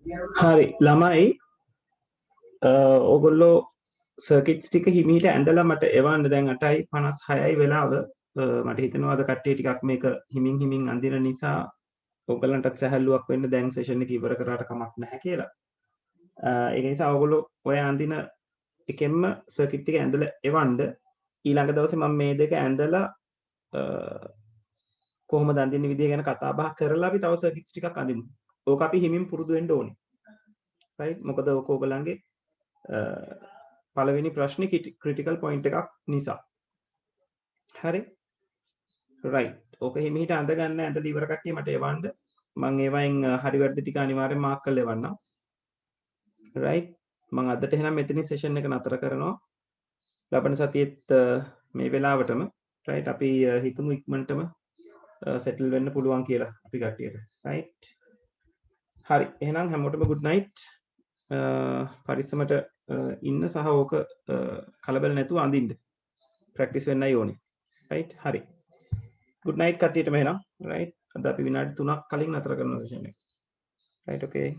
හරි ළමයි ඕගොල්ලෝ සර්කිට්ස් ටික හිමීට ඇඳලා මට එවන්න දැන් 8:56යි වෙලාව මට හිතෙනවා අද කට්ටිය ටිකක් මේක හිමින් හිමින් අඳින නිසා ඔයගලන්ටත් සැහැල්ලුවක් වෙන්න දැන් සෙෂන් එක ඉවර කරාට කමක් නැහැ කියලා. ඒක නිසා ඔයගොල්ලෝ ඔය අඳින එකෙන්ම සර්කිට් ටික ඇඳලා එවන්න ඊළඟ දවසේ මම මේ දෙක ඇඳලා කොහොමද අඳින්න විදිය ගැන කතා බහ කරලා අපි තව සර්කිට්ස් ටිකක් අඳිමු. ඕක අපි හිමින් පුරුදු වෙන්න ඕනේ. රයිට් මොකද ඕක ඔයගලන්ගේ පළවෙනි ප්‍රශ්නේ ක්‍රිටිකල් පොයින්ට් එකක් නිසා. හරි. රයිට්. ඕක හිමිහිට අඳ ගන්න ඇඳලා ඉවර කට්ටිය මට එවන්න. මම ඒවයින් හරි වැරදි ටික අනිවාර්යෙන් මාක් කරලා එවන්නම්. රයිට්. මම අදට එහෙනම් මෙතනින් සෙෂන් එක නතර කරනවා. ලබන සතියේත් මේ වෙලාවටම රයිට් අපි හිතමු ඉක්මනටම සෙටල් වෙන්න පුළුවන් කියලා අපි කට්ටියට. රයිට්. හරි. එහෙනම් හැමෝටම good night. පරිස්සමට ඉන්න සහ ඕක කලබල නැතුව අඳින්න. ප්‍රැක්ටිස් වෙන්නයි ඕනේ. රයිට්. හරි. good night කට්ටියටම එහෙනම්. රයිට්. අද අපි විනාඩි 3ක් කලින් නතර කරනවා සෙෂන් එක. රයිට් ඕකේ.